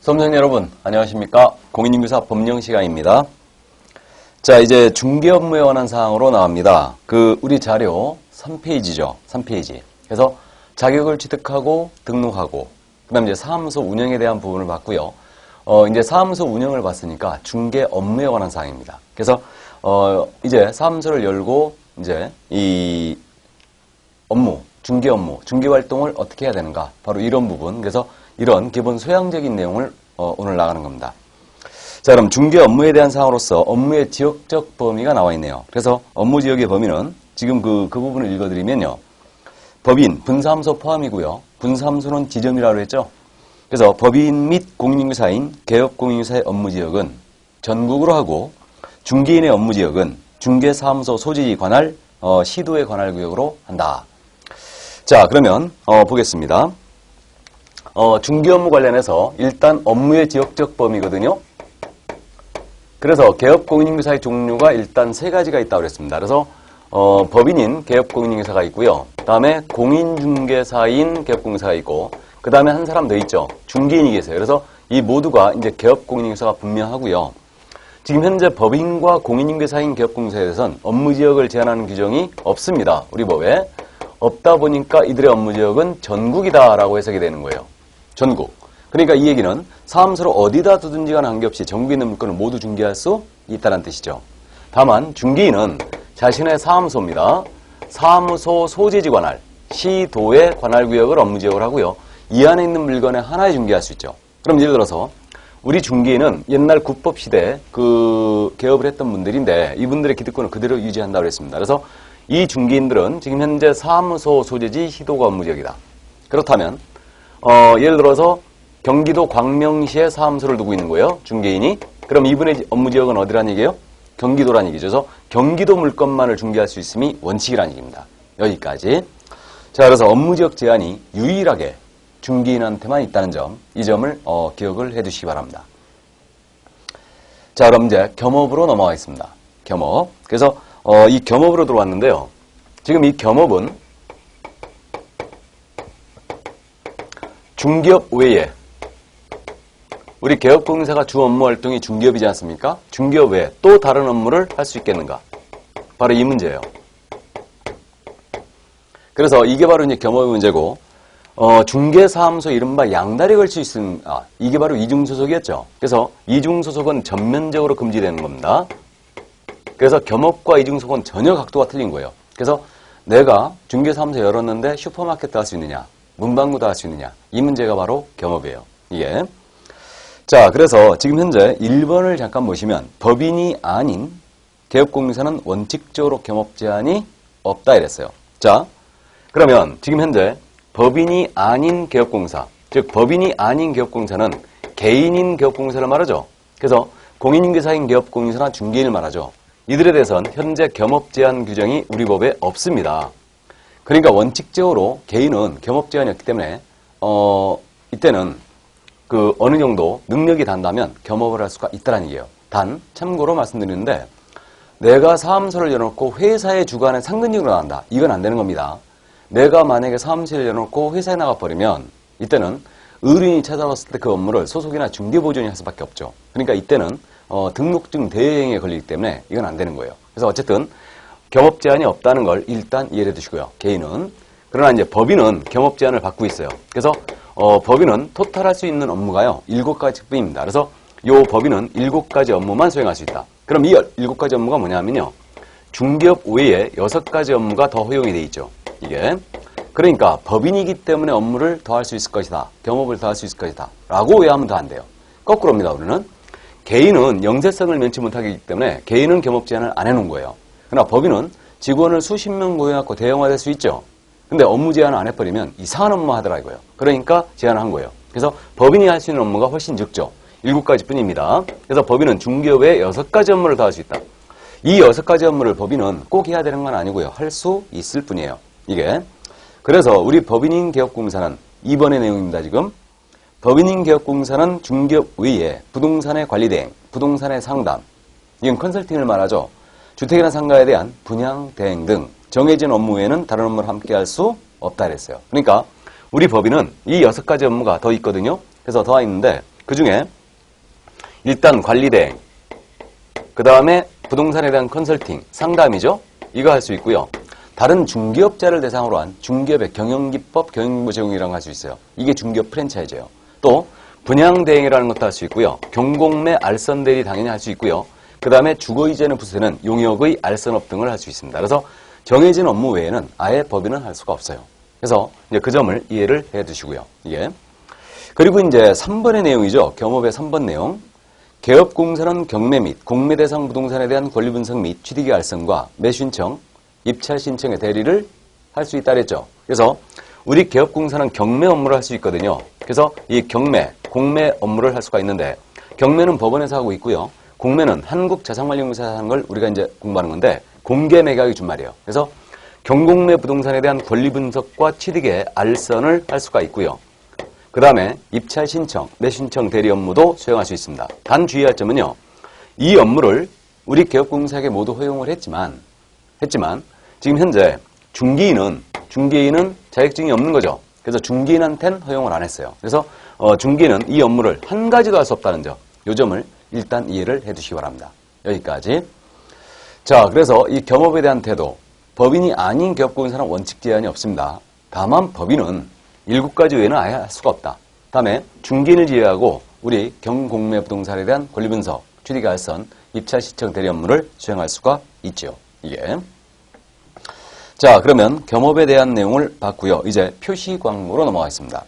수험생 여러분, 안녕하십니까? 공인중개사 법령 시간입니다. 자, 이제 중개업무에 관한 사항으로 나옵니다. 우리 자료 3페이지죠. 3페이지. 그래서 자격을 취득하고 등록하고, 그 다음에 이제 사무소 운영에 대한 부분을 봤고요. 이제 사무소 운영을 봤으니까 중개업무에 관한 사항입니다. 그래서, 이제 사무소를 열고, 이제 이 업무, 중개업무, 중개활동을 어떻게 해야 되는가. 바로 이런 부분. 그래서 이런 기본 소양적인 내용을 오늘 나가는 겁니다. 자, 그럼 중개 업무에 대한 사항으로서 업무의 지역적 범위가 나와 있네요. 그래서 업무 지역의 범위는 지금 그 부분을 읽어드리면요. 법인, 분사무소 포함이고요. 분사무소는 지점이라고 했죠. 그래서 법인 및 공인중개사인 개업공인중개사의 업무 지역은 전국으로 하고 중개인의 업무 지역은 중개사무소 소지지 관할, 시도의 관할 구역으로 한다. 자, 그러면 보겠습니다. 중개업무 관련해서 일단 업무의 지역적 범위거든요. 그래서 개업공인중개사의 종류가 일단 세 가지가 있다고 그랬습니다. 그래서 법인인 개업공인중개사가 있고요. 그 다음에 공인중개사인 개업공인중개사가 있고, 그 다음에 한 사람 더 있죠. 중개인이 계세요. 그래서 이 모두가 이제 개업공인중개사가 분명하고요. 지금 현재 법인과 공인중개사인 개업공인중개사에 대해서는 업무 지역을 제한하는 규정이 없습니다. 우리 법에. 없다 보니까 이들의 업무 지역은 전국이다라고 해석이 되는 거예요. 전국. 그러니까 이 얘기는 사무소를 어디다 두든지 간에 관계없이 전국에 있는 물건을 모두 중개할 수 있다는 뜻이죠. 다만 중개인은 자신의 사무소입니다. 사무소 소재지 관할, 시도의 관할 구역을 업무 지역을 하고요. 이 안에 있는 물건에 하나에 중개할 수 있죠. 그럼 예를 들어서 우리 중개인은 옛날 국법 시대에 개업을 했던 분들인데 이분들의 기득권을 그대로 유지한다고 했습니다. 그래서 이 중개인들은 지금 현재 사무소 소재지 시도가 업무 지역이다. 그렇다면 예를 들어서 경기도 광명시에 사무소를 두고 있는 거예요. 중개인이. 그럼 이분의 업무 지역은 어디란 얘기예요? 경기도란 얘기죠. 그래서 경기도 물건만을 중개할 수 있음이 원칙이란 얘기입니다. 여기까지. 자, 그래서 업무 지역 제한이 유일하게 중개인한테만 있다는 점, 이 점을 기억을 해 두시기 바랍니다. 자, 그럼 이제 겸업으로 넘어가겠습니다. 겸업. 그래서 이 겸업으로 들어왔는데요. 지금 이 겸업은 중개업 외에 우리 개업공인중개사가 주 업무 활동이 중개업이지 않습니까? 중개업 외에 또 다른 업무를 할 수 있겠는가? 바로 이 문제예요. 그래서 이게 바로 이제 겸업의 문제고, 중개사무소 이른바 양다리 걸 수 있음, 이게 바로 이중소속이었죠. 그래서 이중소속은 전면적으로 금지되는 겁니다. 그래서 겸업과 이중소속은 전혀 각도가 틀린 거예요. 그래서 내가 중개사무소 열었는데 슈퍼마켓도 할 수 있느냐, 문방구도 할 수 있느냐, 이 문제가 바로 겸업이에요. 이게. 자, 그래서 지금 현재 1번을 잠깐 보시면 법인이 아닌 개업공인중개사는 원칙적으로 겸업 제한이 없다 이랬어요. 자, 그러면 지금 현재 법인이 아닌 개업공인중개사, 즉 법인이 아닌 개업공인중개사는 개인인 개업공인중개사를 말하죠. 그래서 공인중개사인 개업공인중개사나 중개인을 말하죠. 이들에 대해서는 현재 겸업 제한 규정이 우리 법에 없습니다. 그러니까 원칙적으로 개인은 겸업 제한이 없기 때문에 이때는 어느 정도 능력이 단다면 겸업을 할 수가 있다는 얘기예요. 단 참고로 말씀드리는데 내가 사무소를 열어놓고 회사의 주관에 상근직으로 나간다. 이건 안 되는 겁니다. 내가 만약에 사무소를 열어놓고 회사에 나가버리면 이때는 의뢰인이 찾아왔을 때 그 업무를 소속이나 중개보조인이 할 수밖에 없죠. 그러니까 이때는 등록증 대행에 걸리기 때문에 이건 안 되는 거예요. 그래서 어쨌든 겸업 제한이 없다는 걸 일단 이해해 두시고요. 개인은. 그러나 이제 법인은 겸업 제한을 받고 있어요. 그래서 법인은 토탈할 수 있는 업무가요. 7가지 뿐입니다. 그래서 이 법인은 7가지 업무만 수행할 수 있다. 그럼 이 7가지 업무가 뭐냐면요. 중개업 외에 6가지 업무가 더 허용이 돼 있죠. 이게. 그러니까 법인이기 때문에 업무를 더 할 수 있을 것이다. 겸업을 더 할 수 있을 것이다. 라고 이해하면 더 안 돼요. 거꾸로입니다. 우리는. 개인은 영세성을 면치 못하기 때문에 개인은 겸업 제한을 안 해놓은 거예요. 그러나 법인은 직원을 수십 명 고용해갖고 대형화될 수 있죠. 근데 업무 제한을 안 해버리면 이상한 업무 하더라고요. 그러니까 제한을 한 거예요. 그래서 법인이 할 수 있는 업무가 훨씬 적죠. 7가지 뿐입니다. 그래서 법인은 중개업에 6가지 업무를 더 할 수 있다. 이 6가지 업무를 법인은 꼭 해야 되는 건 아니고요. 할 수 있을 뿐이에요. 이게. 그래서 우리 법인인 개업공인중개사는 2번의 내용입니다. 지금. 법인인 개업공인중개사는 중개업 외에 부동산의 관리대행, 부동산의 상담, 이건 컨설팅을 말하죠. 주택이나 상가에 대한 분양, 대행 등 정해진 업무 외에는 다른 업무를 함께 할 수 없다 그랬어요. 그러니까 우리 법인은 이 6가지 업무가 더 있거든요. 그래서 더 있는데 그 중에 일단 관리대행, 그 다음에 부동산에 대한 컨설팅, 상담이죠. 이거 할 수 있고요. 다른 중개업자를 대상으로 한 중개업의 경영기법, 경영정보 제공이라는 걸 할 수 있어요. 이게 중개업 프랜차이즈예요. 또 분양대행이라는 것도 할 수 있고요. 경공매 알선대리 당연히 할 수 있고요. 그 다음에 주거이전을 부수는 용역의 알선업 등을 할 수 있습니다. 그래서 정해진 업무 외에는 아예 법인은 할 수가 없어요. 그래서 이제 그 점을 이해를 해 두시고요. 이게. 그리고 이제 3번의 내용이죠. 겸업의 3번 내용. 개업공사는 경매 및 공매 대상 부동산에 대한 권리 분석 및 취득의 알선과 매신청, 입찰 신청의 대리를 할 수 있다 그랬죠. 그래서 우리 개업공사는 경매 업무를 할 수 있거든요. 그래서 이 경매, 공매 업무를 할 수가 있는데 경매는 법원에서 하고 있고요. 공매는 한국자산관리공사에서 하는 걸 우리가 이제 공부하는 건데 공개 매각이 준말이에요. 그래서 경공매 부동산에 대한 권리 분석과 취득의 알선을 할 수가 있고요. 그 다음에 입찰 신청, 매신청 대리 업무도 수행할 수 있습니다. 단 주의할 점은요. 이 업무를 우리 개업공사에게 모두 허용을 했지만 지금 현재 중개인은 자격증이 없는 거죠. 그래서 중개인한테는 허용을 안 했어요. 그래서 중개인은 이 업무를 한 가지도 할 수 없다는 점, 이 점을 일단 이해를 해 두시기 바랍니다. 여기까지. 자, 그래서 이 겸업에 대한 태도, 법인이 아닌 개업공사는 원칙 제한이 없습니다. 다만 법인은 7가지 외에는 아예 할 수가 없다. 다음에 중개인을 제외하고 우리 경공매 부동산에 대한 권리 분석, 취득 알선, 입찰 신청 대리 업무를 수행할 수가 있죠. 이게. 자, 그러면 겸업에 대한 내용을 봤고요. 이제 표시 광고로 넘어가겠습니다.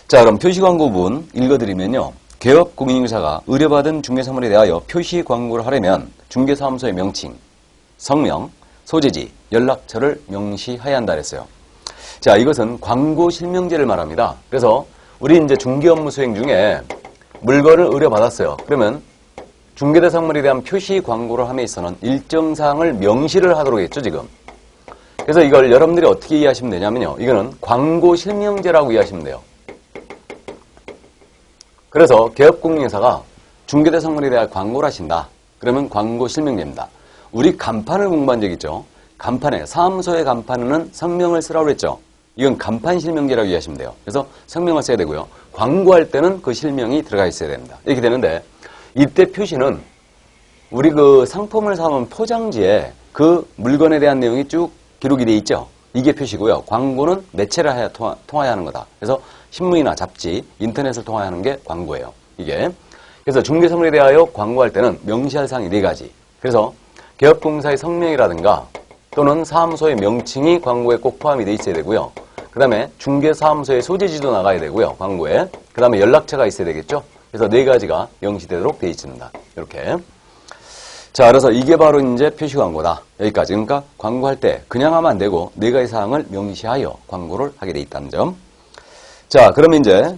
자, 그럼 표시 광고 부분 읽어드리면요. 개업 공인인증사가 의뢰받은 중개사물에 대하여 표시 광고를 하려면 중개사무소의 명칭, 성명, 소재지, 연락처를 명시해야 한다 그랬어요. 자, 이것은 광고 실명제를 말합니다. 그래서 우리 이제 중개 업무 수행 중에 물건을 의뢰받았어요. 그러면 중개대상물에 대한 표시 광고를 함에 있어서는 일정 사항을 명시를 하도록 했죠, 지금. 그래서 이걸 여러분들이 어떻게 이해하시면 되냐면요. 이거는 광고 실명제라고 이해하시면 돼요. 그래서 개업공인회사가 중개대상물에 대한 광고를 하신다. 그러면 광고 실명제입니다. 우리 간판을 공부한 적 있죠. 간판에, 사무소의 간판에는 성명을 쓰라고 했죠. 이건 간판 실명제라고 이해하시면 돼요. 그래서 성명을 써야 되고요. 광고할 때는 그 실명이 들어가 있어야 됩니다. 이렇게 되는데 이때 표시는 우리 그 상품을 사면 포장지에 그 물건에 대한 내용이 쭉 기록이 돼 있죠. 이게 표시고요. 광고는 매체를 하여 통하여야 하는 거다. 그래서 신문이나 잡지, 인터넷을 통하여 하는 게 광고예요. 이게. 그래서 중개사물에 대하여 광고할 때는 명시할 사항이 4가지. 그래서 개업공사의 성명이라든가 또는 사무소의 명칭이 광고에 꼭 포함이 돼 있어야 되고요. 그 다음에 중개사무소의 소재지도 나가야 되고요. 광고에. 그 다음에 연락처가 있어야 되겠죠. 그래서 4가지가 명시되도록 돼 있습니다. 이렇게. 자, 그래서 이게 바로 이제 표시 광고다. 여기까지. 그러니까 광고할 때 그냥 하면 안 되고 4가지 사항을 명시하여 광고를 하게 돼 있다는 점. 자, 그러면 이제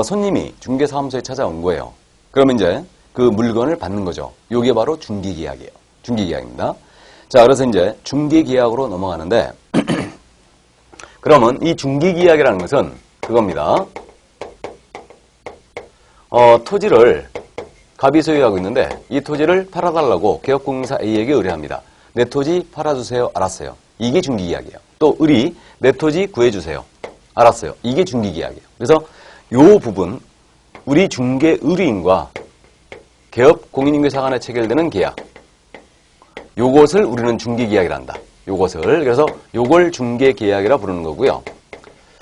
손님이 중개사무소에 찾아온 거예요. 그러면 이제 그 물건을 받는 거죠. 이게 바로 중개계약이에요. 중개계약입니다. 자, 그래서 이제 중개계약으로 넘어가는데 그러면 이 중개계약이라는 것은 그겁니다. 토지를 갑이 소유하고 있는데 이 토지를 팔아달라고 개업공사 A에게 의뢰합니다. 내 토지 팔아주세요. 알았어요. 이게 중개계약이에요. 또 을이 내 토지 구해주세요. 알았어요. 이게 중개계약이에요. 그래서 요 부분 우리 중개 의뢰인과 개업공인인증사 간에 체결되는 계약 요것을 우리는 중개계약이라 한다. 요것을. 그래서 요걸 중개계약이라 부르는 거고요.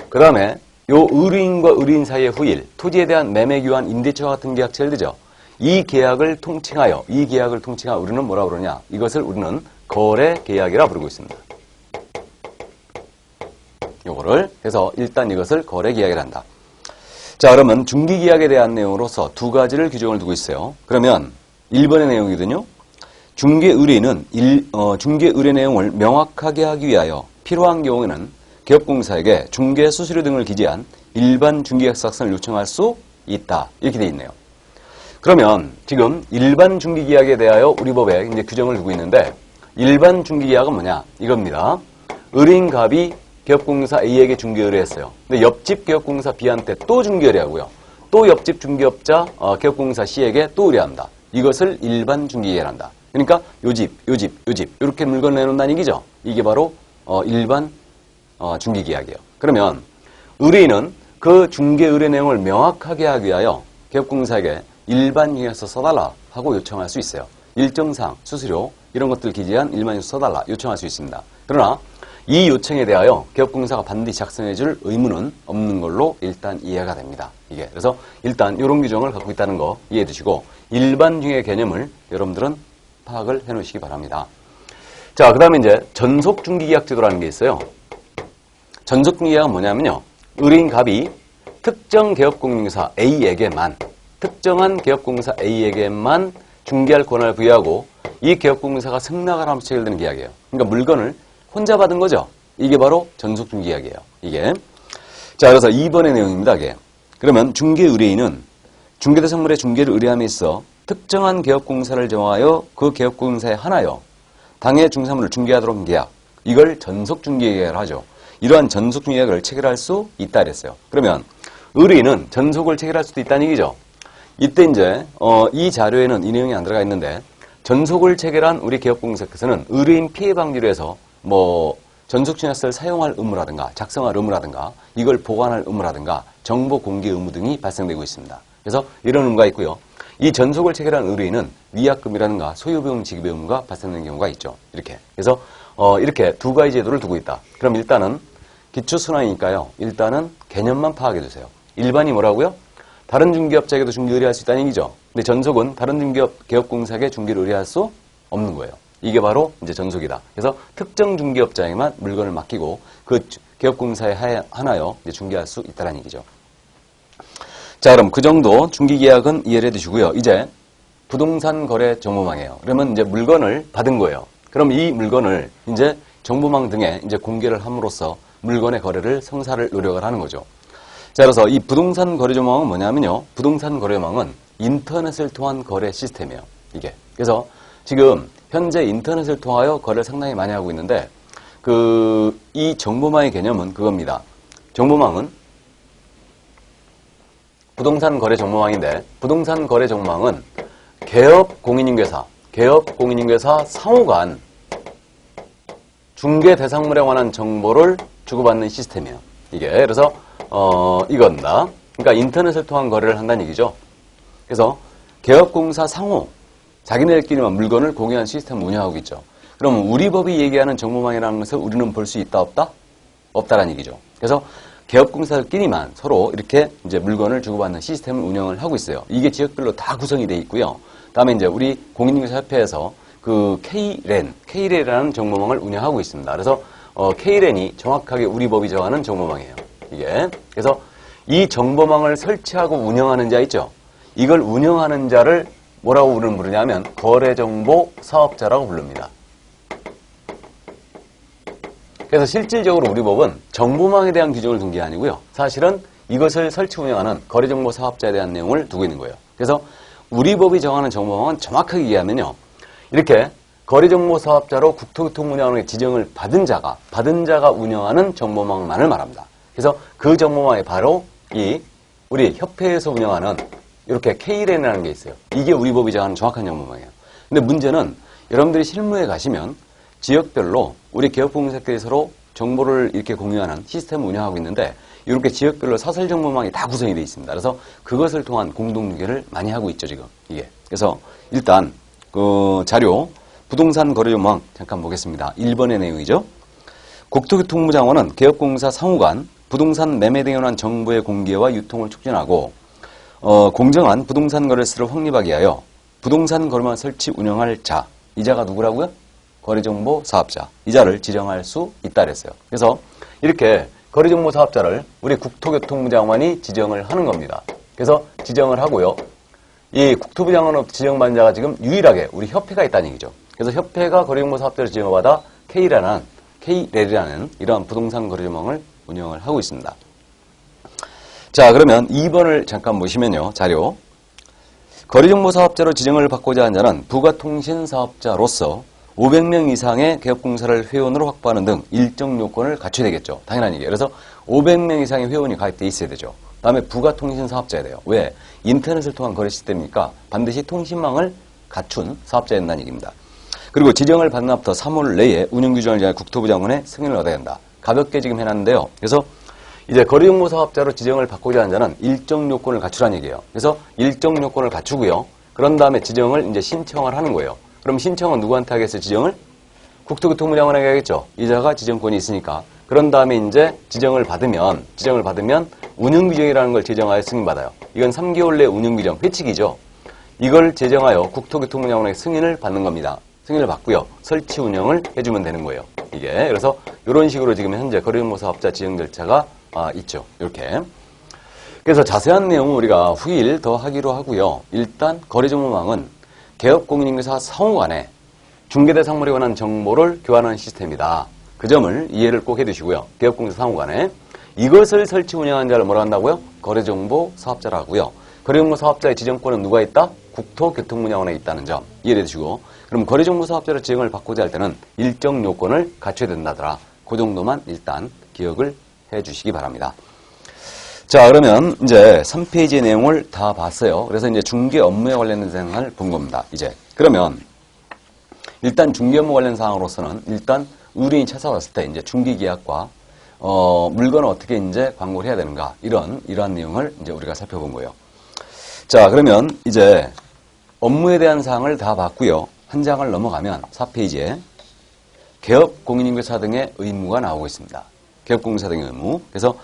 그 다음에 요 의뢰인과 의뢰인 사이의 후일, 토지에 대한 매매 교환, 임대차 같은 계약 체결되죠. 이 계약을 통칭하여 우리는 뭐라 그러냐? 이것을 우리는 거래계약이라 부르고 있습니다. 요거를 해서 일단 이것을 거래계약이라 한다. 자, 그러면 중개계약에 대한 내용으로서 2가지를 규정을 두고 있어요. 그러면 1번의 내용이거든요. 중개 의뢰인은 중개 의뢰 내용을 명확하게 하기 위하여 필요한 경우에는 개업공사에게 중개 수수료 등을 기재한 일반 중개계약서를 요청할 수 있다. 이렇게 되어 있네요. 그러면 지금 일반 중개계약에 대하여 우리 법에 이제 규정을 두고 있는데 일반 중개계약은 뭐냐? 이겁니다. 의뢰인 갑이 개업공사 A에게 중개 의뢰했어요. 근데 옆집 개업공사 B한테 또 중개 의뢰하고요. 또 옆집 중개업자 개업공사 C에게 또 의뢰합니다. 이것을 일반 중개계약이란다. 그러니까 요 집 이렇게 물건 내놓는다는 얘기죠. 이게 바로 일반 중개계약이에요. 그러면 의뢰인은 그 중개 의뢰 내용을 명확하게 하기 위하여 기업공사에게 일반 융해서 써달라 하고 요청할 수 있어요. 일정상 수수료 이런 것들 기재한 일반 융해서 써달라 요청할 수 있습니다. 그러나 이 요청에 대하여 기업공사가 반드시 작성해줄 의무는 없는 걸로 일단 이해가 됩니다. 이게 그래서 일단 이런 규정을 갖고 있다는 거 이해해 두시고 일반 융해 개념을 여러분들은 파악을 해 놓으시기 바랍니다. 자, 그 다음에 이제 전속중기계약제도라는 게 있어요. 전속중기계약은 뭐냐면요. 의뢰인 갑이 특정 기업공인중개사 A에게만 특정한 기업공사 A에게만 중개할 권한을 부여하고 이 기업공사가 승낙을 하면서 체결되는 계약이에요. 그러니까 물건을 혼자 받은 거죠. 이게 바로 전속중개계약이에요. 이게. 자, 그래서 2번의 내용입니다. 이게. 그러면 중개 의뢰인은 중개대상물의 중개를 의뢰함에 있어 특정한 기업공사를 정하여 그 기업공사에 한하여 당해 중사물을 중개하도록 한 계약. 이걸 전속중개계약을 하죠. 이러한 전속중개계약을 체결할 수 있다 그랬어요. 그러면 의뢰인은 전속을 체결할 수도 있다는 얘기죠. 이때 이제 이 자료에는 이 내용이 안 들어가 있는데 전속을 체결한 우리 기업공사께서는 의뢰인 피해 방지를 해서 전속증약서를 사용할 의무라든가 작성할 의무라든가 이걸 보관할 의무라든가 정보 공개 의무 등이 발생되고 있습니다. 그래서 이런 의무가 있고요. 이 전속을 체결한 의뢰인은 위약금이라든가 소유비용 지급의 의무가 발생되는 경우가 있죠. 이렇게. 그래서 이렇게 두 가지 제도를 두고 있다. 그럼 일단은 기초순환이니까요. 일단은 개념만 파악해 주세요. 일반이 뭐라고요? 다른 중개업자에게도 중개 의뢰할 수 있다는 얘기죠. 근데 전속은 다른 기업공사에게 중개를 의뢰할 수 없는 거예요. 이게 바로 이제 전속이다. 그래서 특정 중개업자에게만 물건을 맡기고 그 기업공사에 한하여 이제 중개할 수 있다는 얘기죠. 자, 그럼 그 정도 중개계약은 이해를 해두시고요. 이제 부동산 거래 정보망이에요. 그러면 이제 물건을 받은 거예요. 그럼 이 물건을 이제 정보망 등에 이제 공개를 함으로써 물건의 거래를 성사를 노력을 하는 거죠. 자, 그래서 이 부동산 거래 정보망은 뭐냐면요. 부동산 거래 정보망은 인터넷을 통한 거래 시스템이에요. 이게. 그래서 지금 현재 인터넷을 통하여 거래를 상당히 많이 하고 있는데 이 정보망의 개념은 그겁니다. 정보망은 부동산 거래 정보망인데 부동산 거래 정보망은 개업 공인인계사 상호 간 중개 대상물에 관한 정보를 주고받는 시스템이에요. 이게 그래서 이건다. 그러니까 인터넷을 통한 거래를 한다는 얘기죠. 그래서 개업공사 상호 자기네들끼리만 물건을 공유한 시스템을 운영하고 있죠. 그럼 우리 법이 얘기하는 정보망이라는 것을 우리는 볼 수 있다 없다? 없다라는 얘기죠. 그래서 개업공사들끼리만 서로 이렇게 이제 물건을 주고받는 시스템을 운영을 하고 있어요. 이게 지역별로 다 구성이 되어 있고요. 다음에 이제 우리 공인중개사협회에서 그 K랜이라는 정보망을 운영하고 있습니다. 그래서 K랜이 정확하게 우리 법이 정하는 정보망이에요. 이게. 그래서 이 정보망을 설치하고 운영하는 자 있죠. 이걸 운영하는 자를 뭐라고 부르냐면 거래정보 사업자라고 부릅니다. 그래서 실질적으로 우리 법은 정보망에 대한 규정을 둔 게 아니고요. 사실은 이것을 설치 운영하는 거래정보 사업자에 대한 내용을 두고 있는 거예요. 그래서 우리 법이 정하는 정보망은 정확하게 이해하면요. 이렇게 거래정보 사업자로 국토교통운영원의 지정을 받은 자가 운영하는 정보망만을 말합니다. 그래서 그 정보망이 바로 우리 협회에서 운영하는 이렇게 K랜이라는 게 있어요. 이게 우리 법이 정하는 정확한 정보망이에요. 근데 문제는 여러분들이 실무에 가시면 지역별로 우리 기업공사끼리 서로 정보를 이렇게 공유하는 시스템을 운영하고 있는데 이렇게 지역별로 사설 정보망이 다 구성이 되어 있습니다. 그래서 그것을 통한 공동중개를 많이 하고 있죠, 지금. 이게. 그래서 일단 그 자료 부동산 거래 정보망 잠깐 보겠습니다. 1번의 내용이죠. 국토교통부 장관은 기업공사 상호 간 부동산 매매 등에 관한 정보의 공개와 유통을 촉진하고 공정한 부동산 거래처를 확립하기 위하여 부동산 거래망 설치 운영할 자, 이자가 누구라고요? 거래정보 사업자, 이자를 지정할 수 있다 그랬어요. 그래서 이렇게 거래정보 사업자를 우리 국토교통부 장관이 지정을 하는 겁니다. 그래서 지정을 하고요. 이 국토부 장관으로부터 지정받은 자가 지금 유일하게 우리 협회가 있다는 얘기죠. 그래서 협회가 거래정보 사업자를 지정을 받아 K랜이라는 이러한 부동산 거래정보망을 운영을 하고 있습니다. 자, 그러면 2번을 잠깐 보시면요. 자료. 거래정보 사업자로 지정을 받고자 하는 자는 부가통신 사업자로서 500명 이상의 기업공사를 회원으로 확보하는 등 일정 요건을 갖춰야 되겠죠. 당연한 얘기예요. 그래서 500명 이상의 회원이 가입돼 있어야 되죠. 다음에 부가통신 사업자야 돼요. 왜? 인터넷을 통한 거래 시스템이니까 반드시 통신망을 갖춘 사업자야 된다는 얘기입니다. 그리고 지정을 받는 앞부터 3월 내에 운영규정을 정할 국토부 장관의 승인을 얻어야 된다. 가볍게 지금 해놨는데요. 그래서 이제 거래정보 사업자로 지정을 받고자 하는 자는 일정 요건을 갖추라는 얘기예요. 그래서 일정 요건을 갖추고요. 그런 다음에 지정을 이제 신청을 하는 거예요. 그럼 신청은 누구한테 하겠어요? 지정을? 국토교통부장관에게 하겠죠. 이자가 지정권이 있으니까. 그런 다음에 이제 지정을 받으면 운영규정이라는 걸 제정하여 승인받아요. 이건 3개월 내 운영규정, 회칙이죠. 이걸 제정하여 국토교통부장관에게 승인을 받는 겁니다. 승인을 받고요. 설치 운영을 해주면 되는 거예요. 이게. 그래서 이런 식으로 지금 현재 거래정보 사업자 지정 절차가 있죠. 이렇게. 그래서 자세한 내용은 우리가 후일 더 하기로 하고요. 일단 거래정보망은 개업공인인증사 상호 간에 중개대상물에 관한 정보를 교환하는 시스템이다. 그 점을 이해를 꼭 해두시고요. 개업공인인증사 상호 간에 이것을 설치 운영하는 자를 뭐라 한다고요? 거래정보 사업자라고요. 거래정보 사업자의 지정권은 누가 있다? 국토교통부장관에 있다는 점 이해해 두시고, 그럼 거래정보 사업자로 지정을 받고자 할 때는 일정 요건을 갖춰야 된다더라. 그 정도만 일단 기억을 해 주시기 바랍니다. 자, 그러면 이제 3페이지의 내용을 다 봤어요. 그래서 이제 중개 업무에 관련된 사항을 본 겁니다. 이제 그러면 일단 중개 업무 관련 사항으로서는 일단 의뢰인이 찾아왔을 때 이제 중개 계약과 물건을 어떻게 이제 광고를 해야 되는가 이러한 내용을 이제 우리가 살펴본 거예요. 자, 그러면 이제 업무에 대한 사항을 다 봤고요. 한 장을 넘어가면 4페이지에 개업 공인인증사 등의 의무가 나오고 있습니다. 개업 공인인증사 등의 의무. 그래서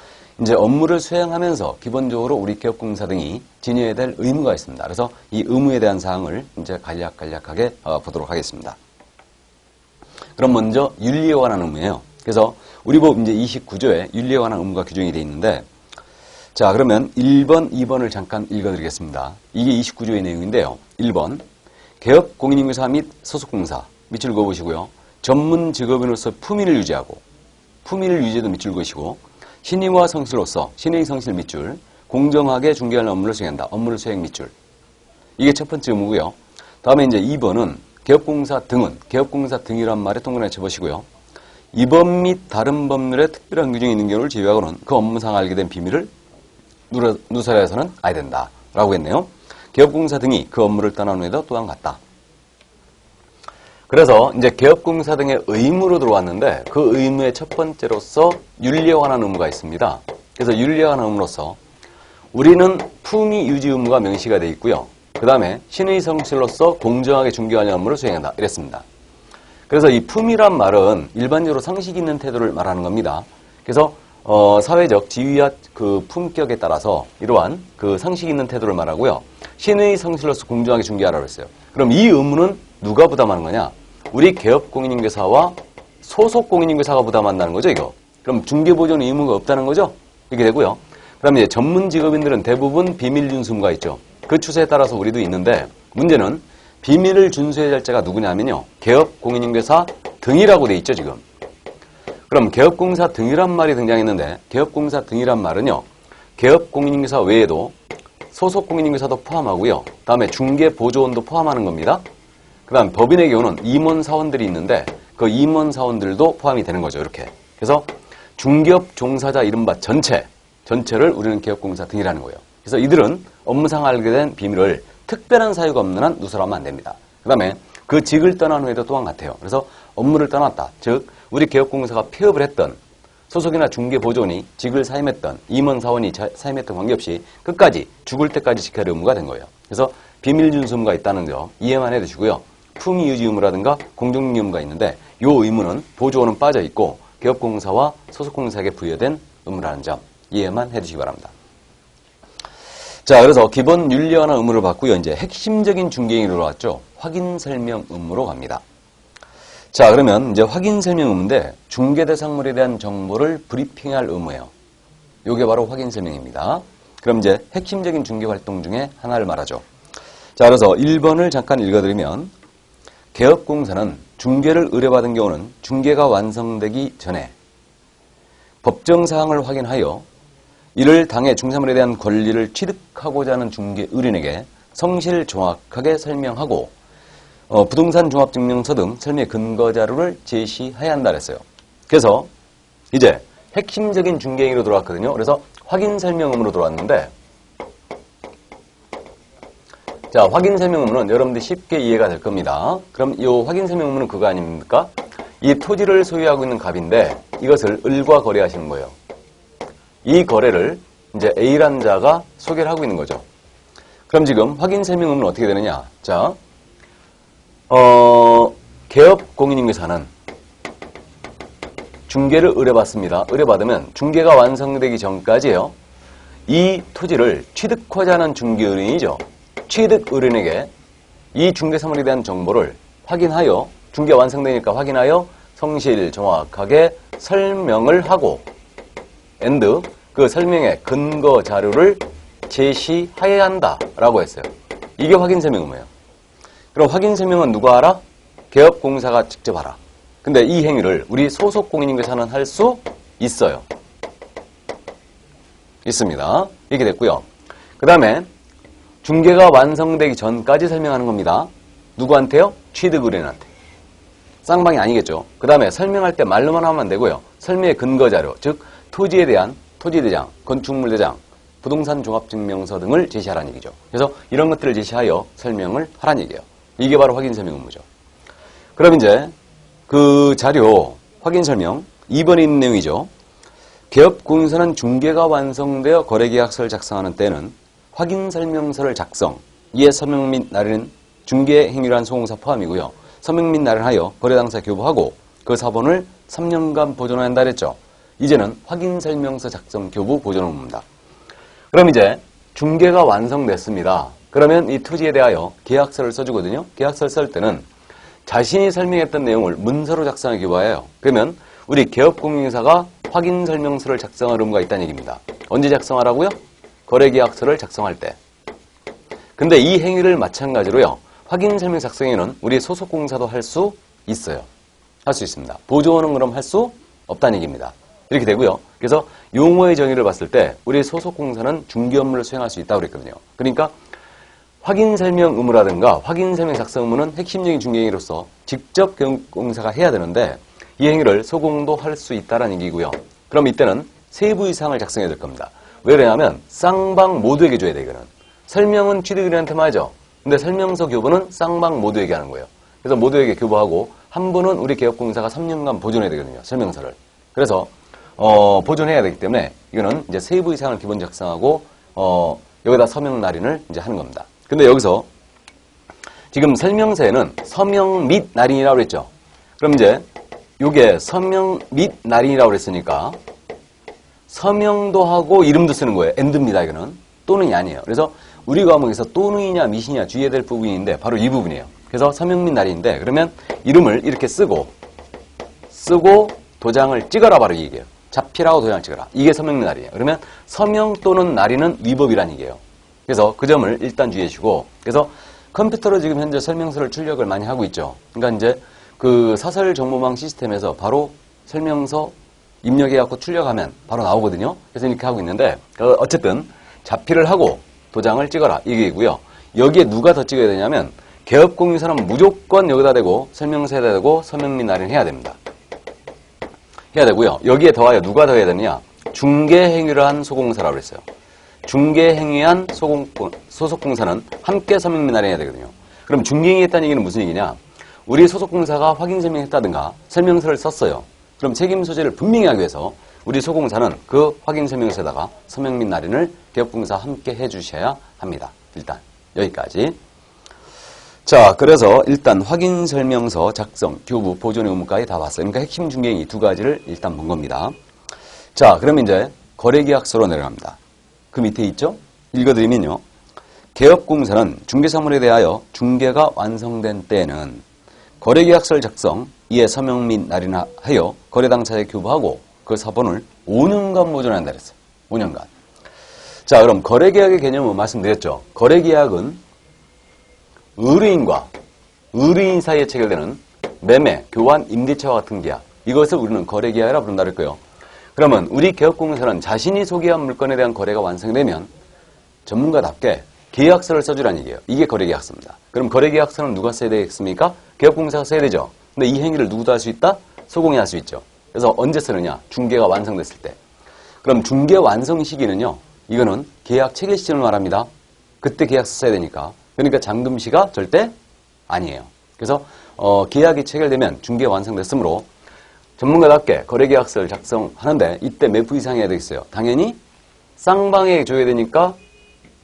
이제 업무를 수행하면서 기본적으로 우리 개업공인사 등이 지녀야 될 의무가 있습니다. 그래서 이 의무에 대한 사항을 이제 간략하게 보도록 하겠습니다. 그럼 먼저 윤리에 관한 의무예요. 그래서 우리 법 이제 29조에 윤리에 관한 의무가 규정이 되어 있는데, 자, 그러면 1번, 2번을 잠깐 읽어드리겠습니다. 이게 29조의 내용인데요. 1번, 개업공인인증사 및 소속공사 밑줄 그어보시고요. 전문 직업인으로서 품위를 유지하고, 품위를 유지해도 밑줄 그으시고, 신의와 성실로서 신의 성실 밑줄, 공정하게 중개하는 업무를 수행한다. 업무를 수행 밑줄. 이게 첫 번째 의무고요. 다음에 이제 2번은 개업공사 등은, 개업공사 등이란 말에 동그라미 쳐보시고요. 이 법 및 다른 법률에 특별한 규정이 있는 경우를 제외하고는 그 업무상 알게 된 비밀을 누설해서는 아야 된다. 라고 했네요. 개업공사 등이 그 업무를 떠난 후에도 또한 같다. 그래서 이제 개업공사 등의 의무로 들어왔는데 그 의무의 첫 번째로서 윤리에 관한 의무가 있습니다. 그래서 윤리에 관한 의무로서 우리는 품위 유지 의무가 명시가 되어 있고요. 그 다음에 신의 성실로서 공정하게 중개하는 업무를 수행한다. 이랬습니다. 그래서 이 품위란 말은 일반적으로 상식 있는 태도를 말하는 겁니다. 그래서 사회적 지위와 그 품격에 따라서 이러한 그 상식 있는 태도를 말하고요. 신의 성실로서 공정하게 중개하라고 했어요. 그럼 이 의무는 누가 부담하는 거냐? 우리 개업공인인증사와 소속공인인증사가 부담한다는 거죠, 이거. 그럼 중개보존 의무가 없다는 거죠? 이렇게 되고요. 그 다음에 전문 직업인들은 대부분 비밀 준수가 있죠. 그 추세에 따라서 우리도 있는데, 문제는 비밀을 준수해야 할 자가 누구냐면요. 개업공인인증사 등이라고 돼 있죠, 지금. 그럼 개업공사 등이란 말이 등장했는데, 개업공사 등이란 말은요. 개업공인인증사 외에도 소속공인인증사도 포함하고요. 다음에 중개보조원도 포함하는 겁니다. 그 다음 법인의 경우는 임원사원들이 있는데 그 임원사원들도 포함이 되는 거죠. 이렇게. 그래서 중개업 종사자 이른바 전체를 우리는 개업공사 등이라는 거예요. 그래서 이들은 업무상 알게 된 비밀을 특별한 사유가 없는 한 누설하면 안 됩니다. 그 다음에 그 직을 떠난 후에도 또한 같아요. 그래서 업무를 떠났다. 즉 우리 개업공사가 폐업을 했던 소속이나 중개보조원이 직을 사임했던 임원사원이 사임했던 관계없이 끝까지 죽을 때까지 지켜야 할 의무가 된 거예요. 그래서 비밀준수 의무가 있다는 점 이해만 해두시고요. 품위 유지 의무라든가 공정중개 의무가 있는데 이 의무는 보조원은 빠져 있고 개업공사와 소속공사에게 부여된 의무라는 점 이해만 해두시기 바랍니다. 자, 그래서 기본 윤리에 관한 의무를 받고요. 이제 핵심적인 중개행위로 왔죠. 확인 설명 의무로 갑니다. 자, 그러면 이제 확인 설명 의무인데 중개 대상물에 대한 정보를 브리핑할 의무예요. 이게 바로 확인 설명입니다. 그럼 이제 핵심적인 중개 활동 중에 하나를 말하죠. 자, 그래서 1번을 잠깐 읽어드리면 개업공사는 중개를 의뢰받은 경우는 중개가 완성되기 전에 법정사항을 확인하여 이를 당해 중사물에 대한 권리를 취득하고자 하는 중개 의뢰인에게 성실 정확하게 설명하고 부동산 종합증명서 등 설명의 근거자료를 제시해야 한다 그랬어요. 그래서 이제 핵심적인 중개행위로 들어왔거든요. 그래서 확인 설명 의무로 들어왔는데 자, 확인 설명 의무는 여러분들 쉽게 이해가 될 겁니다. 그럼 이 확인 설명 의무는 그거 아닙니까? 이 토지를 소유하고 있는 갑인데 이것을 을과 거래하시는 거예요. 이 거래를 이제 A라는 자가 소개를 하고 있는 거죠. 그럼 지금 확인 설명은 어떻게 되느냐? 자, 개업 공인인계사는 중개를 의뢰받습니다. 의뢰받으면 중개가 완성되기 전까지요. 이 토지를 취득하자 하는 중개의뢰인이죠. 취득의뢰인에게 이 중개사물에 대한 정보를 확인하여 중개 완성되니까 확인하여 성실 정확하게 설명을 하고 and 그 설명의 근거 자료를 제시해야 한다라고 했어요. 이게 확인 설명 의무예요. 그럼 확인 설명은 누가 하라? 개업공사가 직접 하라. 근데 이 행위를 우리 소속 공인인계사는 할 수 있어요. 있습니다. 이렇게 됐고요. 그 다음에 중개가 완성되기 전까지 설명하는 겁니다. 누구한테요? 취득의뢰인한테. 쌍방이 아니겠죠. 그 다음에 설명할 때 말로만 하면 안 되고요. 설명의 근거자료, 즉 토지에 대한 토지대장, 건축물대장, 부동산 종합증명서 등을 제시하라는 얘기죠. 그래서 이런 것들을 제시하여 설명을 하라는 얘기예요. 이게 바로 확인 설명 의무죠. 그럼 이제 그 자료 확인 설명 2번에 있는 내용이죠. 개업공인사는 중개가 완성되어 거래계약서를 작성하는 때는 확인 설명서를 작성, 이에 서명 및 날인 중개 행위를 한 소공사 포함이고요. 서명 및 날인하여 거래 당사 교부하고 그 사본을 3년간 보존해야 한다 그랬죠. 이제는 확인 설명서 작성 교부 보존 의무입니다. 그럼 이제 중개가 완성됐습니다. 그러면 이 토지에 대하여 계약서를 써주거든요. 계약서를 쓸 때는 자신이 설명했던 내용을 문서로 작성하기 교부해요. 그러면 우리 개업공인사가 확인 설명서를 작성할 의무가 있다는 얘기입니다. 언제 작성하라고요? 거래계약서를 작성할 때. 근데 이 행위를 마찬가지로요. 확인 설명 작성에는 우리 소속공사도 할 수 있어요. 할 수 있습니다. 보조원은 그럼 할 수 없다는 얘기입니다. 이렇게 되고요. 그래서 용어의 정의를 봤을 때 우리 소속공사는 중개 업무를 수행할 수 있다고 그랬거든요. 그러니까 확인 설명 의무라든가 확인 설명 작성 의무는 핵심적인 중개 행위로서 직접 개업공사가 해야 되는데 이 행위를 소공도 할 수 있다는 얘기고요. 그럼 이때는 세부 이상을 작성해야 될 겁니다. 왜냐하면 쌍방 모두에게 줘야 돼, 이거는. 설명은 취득의뢰인한테만 하죠. 근데 설명서 교부는 쌍방 모두에게 하는 거예요. 그래서 모두에게 교부하고 한 분은 우리 개업공사가 3년간 보존해야 되거든요. 설명서를. 그래서 보존해야 되기 때문에 이거는 이제 세부 이상을 기본 작성하고 여기다 서명 날인을 이제 하는 겁니다. 근데 여기서 지금 설명서에는 서명 및 날인이라고 그랬죠. 그럼 이제 요게 서명 및 날인이라고 그랬으니까 서명도 하고 이름도 쓰는 거예요. and입니다. 이거는. 또는이 아니에요. 그래서 우리 과목에서 또는이냐 밋이냐 주의해야 될 부분인데 바로 이 부분이에요. 그래서 서명 및 날인인데 그러면 이름을 이렇게 쓰고 도장을 찍어라 바로 이 얘기예요. 자필하고 도장을 찍어라. 이게 서명 및 날인이에요. 그러면 서명 또는 날인은 위법이라는 얘기예요. 그래서 그 점을 일단 주의해 주시고 그래서 컴퓨터로 지금 현재 설명서를 출력을 많이 하고 있죠. 그러니까 이제 그 사설 정보망 시스템에서 바로 설명서 입력해갖고 출력하면 바로 나오거든요. 그래서 이렇게 하고 있는데 어쨌든 자필을 하고 도장을 찍어라 이게고요. 여기에 누가 더 찍어야 되냐면 개업공인사는 무조건 여기다 대고 설명서에다 대고 서명 및 날인 해야 됩니다. 해야 되고요. 여기에 더하여 누가 더 해야 되느냐? 중개행위를 한 소공사라고 그랬어요. 중개행위한 소속공사는 함께 서명 및 날인해야 되거든요. 그럼 중개행위했다는 얘기는 무슨 얘기냐? 우리 소속공사가 확인 설명했다든가 설명서를 썼어요. 그럼 책임 소재를 분명히 하기 위해서 우리 소공사는 그 확인 설명서에다가 서명 및 날인을 개업공사 함께 해주셔야 합니다. 일단 여기까지. 자, 그래서 일단 확인 설명서 작성, 교부, 보존의 의무까지 다 봤어요. 그러니까 핵심 중개행위 두 가지를 일단 본 겁니다. 자, 그럼 이제 거래계약서로 내려갑니다. 그 밑에 있죠? 읽어드리면요. 개업공사는 중개사물에 대하여 중개가 완성된 때에는 거래계약서를 작성, 이에 서명 및 날인하여 거래 당사자에 교부하고 그 사본을 5년간 보존한다 그랬어요. 5년간. 자, 그럼 거래계약의 개념은 말씀드렸죠. 거래계약은 의뢰인과 의뢰인 사이에 체결되는 매매, 교환, 임대차와 같은 계약. 이것을 우리는 거래계약이라 부른다 그랬고요. 그러면 우리 개업공사는 자신이 소개한 물건에 대한 거래가 완성되면 전문가답게 계약서를 써주라는 얘기예요. 이게 거래계약서입니다. 그럼 거래계약서는 누가 써야 되겠습니까? 개업공사가 써야 되죠. 근데 이 행위를 누구도 할 수 있다? 소공이 할 수 있죠. 그래서 언제 쓰느냐? 중개가 완성됐을 때. 그럼 중개 완성 시기는요. 이거는 계약 체결 시점을 말합니다. 그때 계약서 써야 되니까. 그러니까 잠금시가 절대 아니에요. 그래서 계약이 체결되면 중개 완성됐으므로 전문가답게 거래계약서를 작성하는데 이때 몇 부 이상 해야 되겠어요? 당연히 쌍방에게 줘야 되니까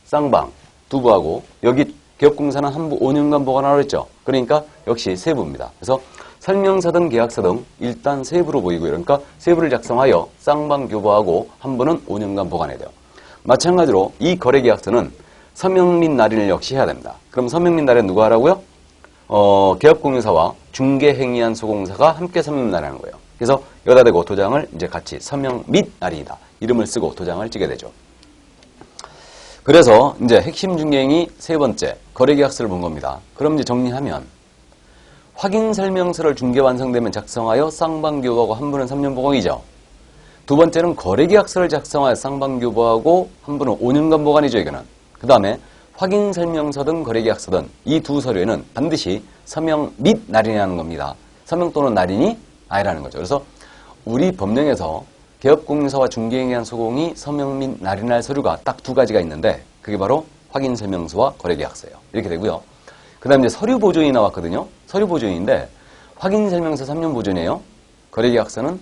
쌍방 두 부하고 여기 기업공사는 한 부 5년간 보관하라고 했죠. 그러니까 역시 세 부입니다. 그래서 설명서든 계약서 등 일단 세 부로 보이고요. 그러니까 세 부를 작성하여 쌍방 교부하고 한 부는 5년간 보관해야 돼요. 마찬가지로 이 거래계약서는 서명 및 날인을 역시 해야 됩니다. 그럼 서명 및 날인 누가 하라고요? 계약공사와 중개행위한 소공사가 함께 서명 및 날인하는 거예요. 그래서 여기다 대고 도장을 이제 같이 서명 및 날인이다. 이름을 쓰고 도장을 찍게 되죠. 그래서 이제 핵심 중개행위 세 번째 거래계약서를 본 겁니다. 그럼 이제 정리하면 확인 설명서를 중개 완성되면 작성하여 쌍방교부하고 한 부는 3년 보관이죠. 두 번째는 거래계약서를 작성하여 쌍방교부하고 한 부는 5년간 보관이죠. 이거는. 그 다음에 확인 설명서 등 거래계약서 등 이 두 서류에는 반드시 서명 및 날인이라는 겁니다. 서명 또는 날인이 아니라는 거죠. 그래서 우리 법령에서 개업공사와 중개행위한 소공이 서명 및 날인할 서류가 딱 두 가지가 있는데 그게 바로 확인 설명서와 거래계약서예요. 이렇게 되고요. 그 다음에 이제 서류 보존이 나왔거든요. 서류 보존인데 확인 설명서 3년 보존이에요. 거래계약서는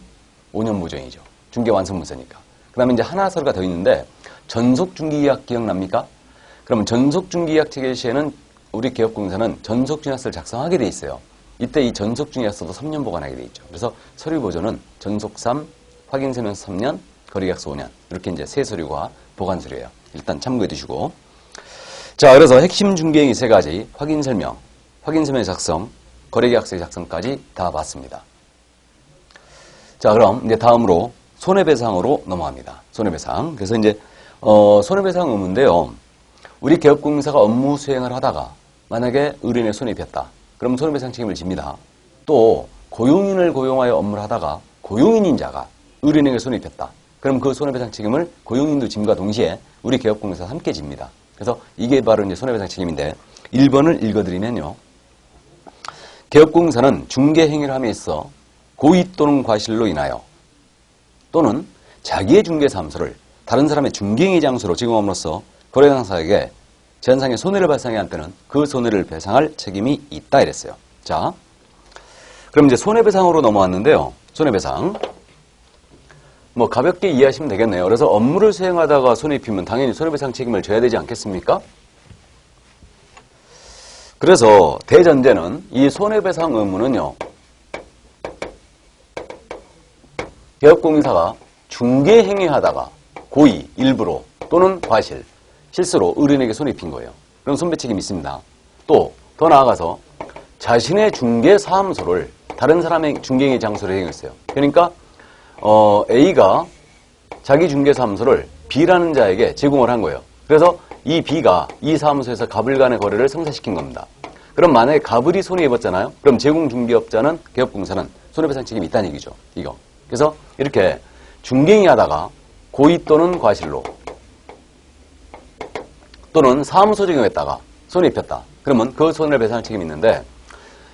5년 보존이죠. 중개 완성문서니까. 그 다음에 이제 하나 서류가 더 있는데 전속 중개계약 기억납니까? 그러면 전속 중개계약 체결 시에는 우리 기업공사는 전속 중개약서를 작성하게 돼 있어요. 이때 이 전속 중개약서도 3년 보관하게 돼 있죠. 그래서 서류 보존은 전속 3, 확인 설명서 3년, 거래계약서 5년 이렇게 이제 세 서류가 보관 서류예요. 일단 참고해 두시고. 자, 그래서 핵심 중개행위 세 가지 확인 설명 작성, 거래계약서의 작성까지 다 봤습니다. 자, 그럼 이제 다음으로 손해배상으로 넘어갑니다. 손해배상. 그래서 이제 손해배상 의무인데요. 우리 기업공사가 업무 수행을 하다가 만약에 의뢰인의 손해를 입혔다. 그럼 손해배상 책임을 집니다. 또 고용인을 고용하여 업무를 하다가 고용인인 자가 의뢰인에게 손해를 입혔다. 그럼 그 손해배상 책임을 고용인도 짐과 동시에 우리 기업공사가 함께 집니다. 그래서 이게 바로 이제 손해배상 책임인데 1번을 읽어드리면요. 기업공사는 중개행위를 함에 있어 고의 또는 과실로 인하여 또는 자기의 중개사무소를 다른 사람의 중개행위 장소로 제공함으로써 거래당사에게 제한상의 손해를 발생해야 할 때는 그 손해를 배상할 책임이 있다 이랬어요. 자, 그럼 이제 손해배상으로 넘어왔는데요. 손해배상. 뭐 가볍게 이해하시면 되겠네요. 그래서 업무를 수행하다가 손해 입히면 당연히 손해배상 책임을 져야 되지 않겠습니까? 그래서 대전제는 이 손해배상 의무는요. 기업공사가 중개행위하다가 고의, 일부러 또는 과실, 실수로 의뢰인에게 손해 입힌 거예요. 그럼 손배 책임이 있습니다. 또 더 나아가서 자신의 중개사무소를 다른 사람의 중개행위 장소로 행했어요. 그러니까 A가 자기 중개사무소를 B라는 자에게 제공을 한 거예요. 그래서 이 B가 이 사무소에서 갑을 간의 거래를 성사시킨 겁니다. 그럼 만약에 갑을이 손해 입었잖아요. 그럼 제공중개업자는 기업공사는 손해배상 책임이 있다는 얘기죠. 이거. 그래서 이렇게 중개행위 하다가 고의 또는 과실로 또는 사무소 적용했다가 손해 입혔다. 그러면 그 손해배상 책임이 있는데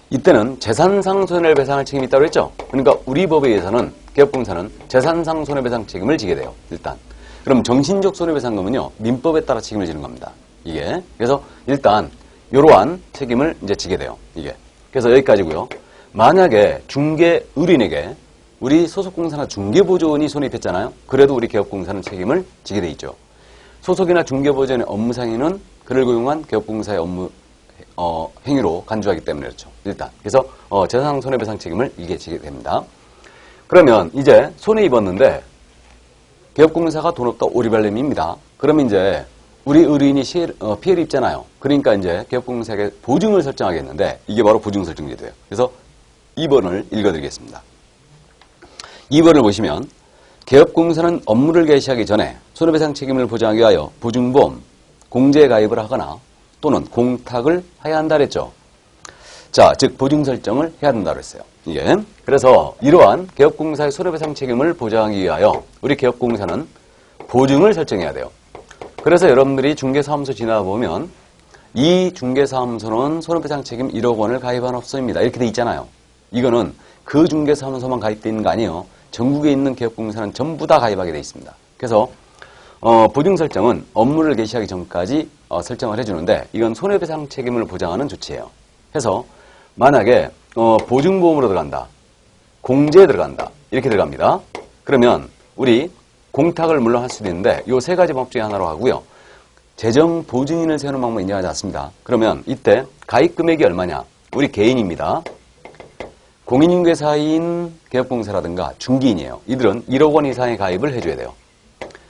이때는 재산상 손해배상할 책임이 있다고 했죠. 그러니까 우리 법에 의해서는 기업공사는 재산상 손해배상 책임을 지게 돼요. 일단. 그럼 정신적 손해배상금은요. 민법에 따라 책임을 지는 겁니다. 이게. 그래서 일단 이러한 책임을 이제 지게 돼요. 이게. 그래서 여기까지고요. 만약에 중개 의뢰인에게 우리 소속공사나 중개보조원이 손해 입혔잖아요. 그래도 우리 기업공사는 책임을 지게 돼 있죠. 소속이나 중개보조원의 업무상의는 그를 고용한 기업공사의 업무 행위로 간주하기 때문에 그렇죠. 일단. 그래서 재산 손해배상 책임을 이게 지게 됩니다. 그러면 이제 손해 입었는데 기업공사가 돈 없다 오리발렘입니다. 그러면 이제 우리 의뢰인이 피해를 입잖아요. 그러니까 이제 기업공사에게 보증을 설정하겠는데 이게 바로 보증설정제도예요. 그래서 2번을 읽어드리겠습니다. 2번을 보시면 기업공사는 업무를 개시하기 전에 손해배상 책임을 보장하기 위하여 보증보험, 공제 가입을 하거나 또는 공탁을 해야 한다 그랬죠. 자, 즉 보증 설정을 해야 된다고 했어요. 이게. 그래서 이러한 기업공사의 손해배상 책임을 보장하기 위하여 우리 기업공사는 보증을 설정해야 돼요. 그래서 여러분들이 중개사무소 지나보면 이 중개사무소는 손해배상 책임 1억 원을 가입한 업소입니다. 이렇게 돼 있잖아요. 이거는 그 중개사무소만 가입되어 있는 거 아니에요. 전국에 있는 기업공사는 전부 다 가입하게 돼 있습니다. 그래서 보증 설정은 업무를 개시하기 전까지 설정을 해주는데 이건 손해배상 책임을 보장하는 조치예요. 해서 만약에 보증보험으로 들어간다. 공제에 들어간다. 이렇게 들어갑니다. 그러면 우리 공탁을 물론 할 수도 있는데 요 세 가지 방법 중에 하나로 하고요. 재정 보증인을 세우는 방법은 인정하지 않습니다. 그러면 이때 가입 금액이 얼마냐? 우리 개인입니다. 공인중개사인 개업공사라든가 중개인이에요. 이들은 1억 원 이상의 가입을 해줘야 돼요.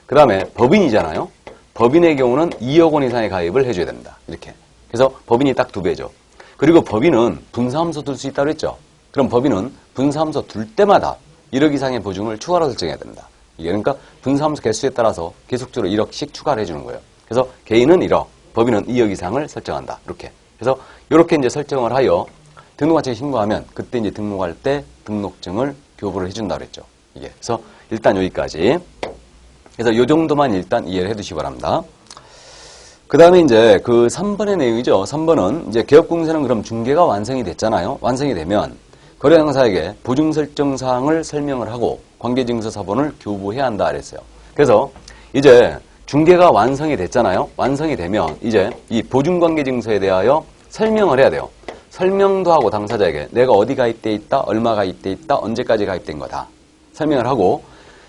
그 다음에 법인이잖아요. 법인의 경우는 2억 원 이상의 가입을 해줘야 됩니다. 이렇게. 그래서 법인이 딱 2배죠. 그리고 법인은 분사함수 둘 수 있다고 했죠. 그럼 법인은 분사함수 둘 때마다 1억 이상의 보증을 추가로 설정해야 됩니다. 이게 그러니까 분사함수 개수에 따라서 계속적으로 1억씩 추가를 해주는 거예요. 그래서 개인은 1억, 법인은 2억 이상을 설정한다. 이렇게. 그래서 이렇게 이제 설정을 하여 등록관청에 신고하면 그때 이제 등록할 때 등록증을 교부를 해준다고 그랬죠. 이게. 그래서 일단 여기까지. 그래서 이 정도만 일단 이해를 해 두시기 바랍니다. 그 다음에 이제 그 3번의 내용이죠. 3번은 이제 개업공사는 그럼 중개가 완성이 됐잖아요. 완성이 되면 거래당사에게 보증 설정 사항을 설명을 하고 관계증서 사본을 교부해야 한다 그랬어요. 그래서 이제 중개가 완성이 됐잖아요. 완성이 되면 이제 이 보증관계증서에 대하여 설명을 해야 돼요. 설명도 하고 당사자에게 내가 어디 가입돼 있다, 얼마 가입돼 있다, 언제까지 가입된 거다 설명을 하고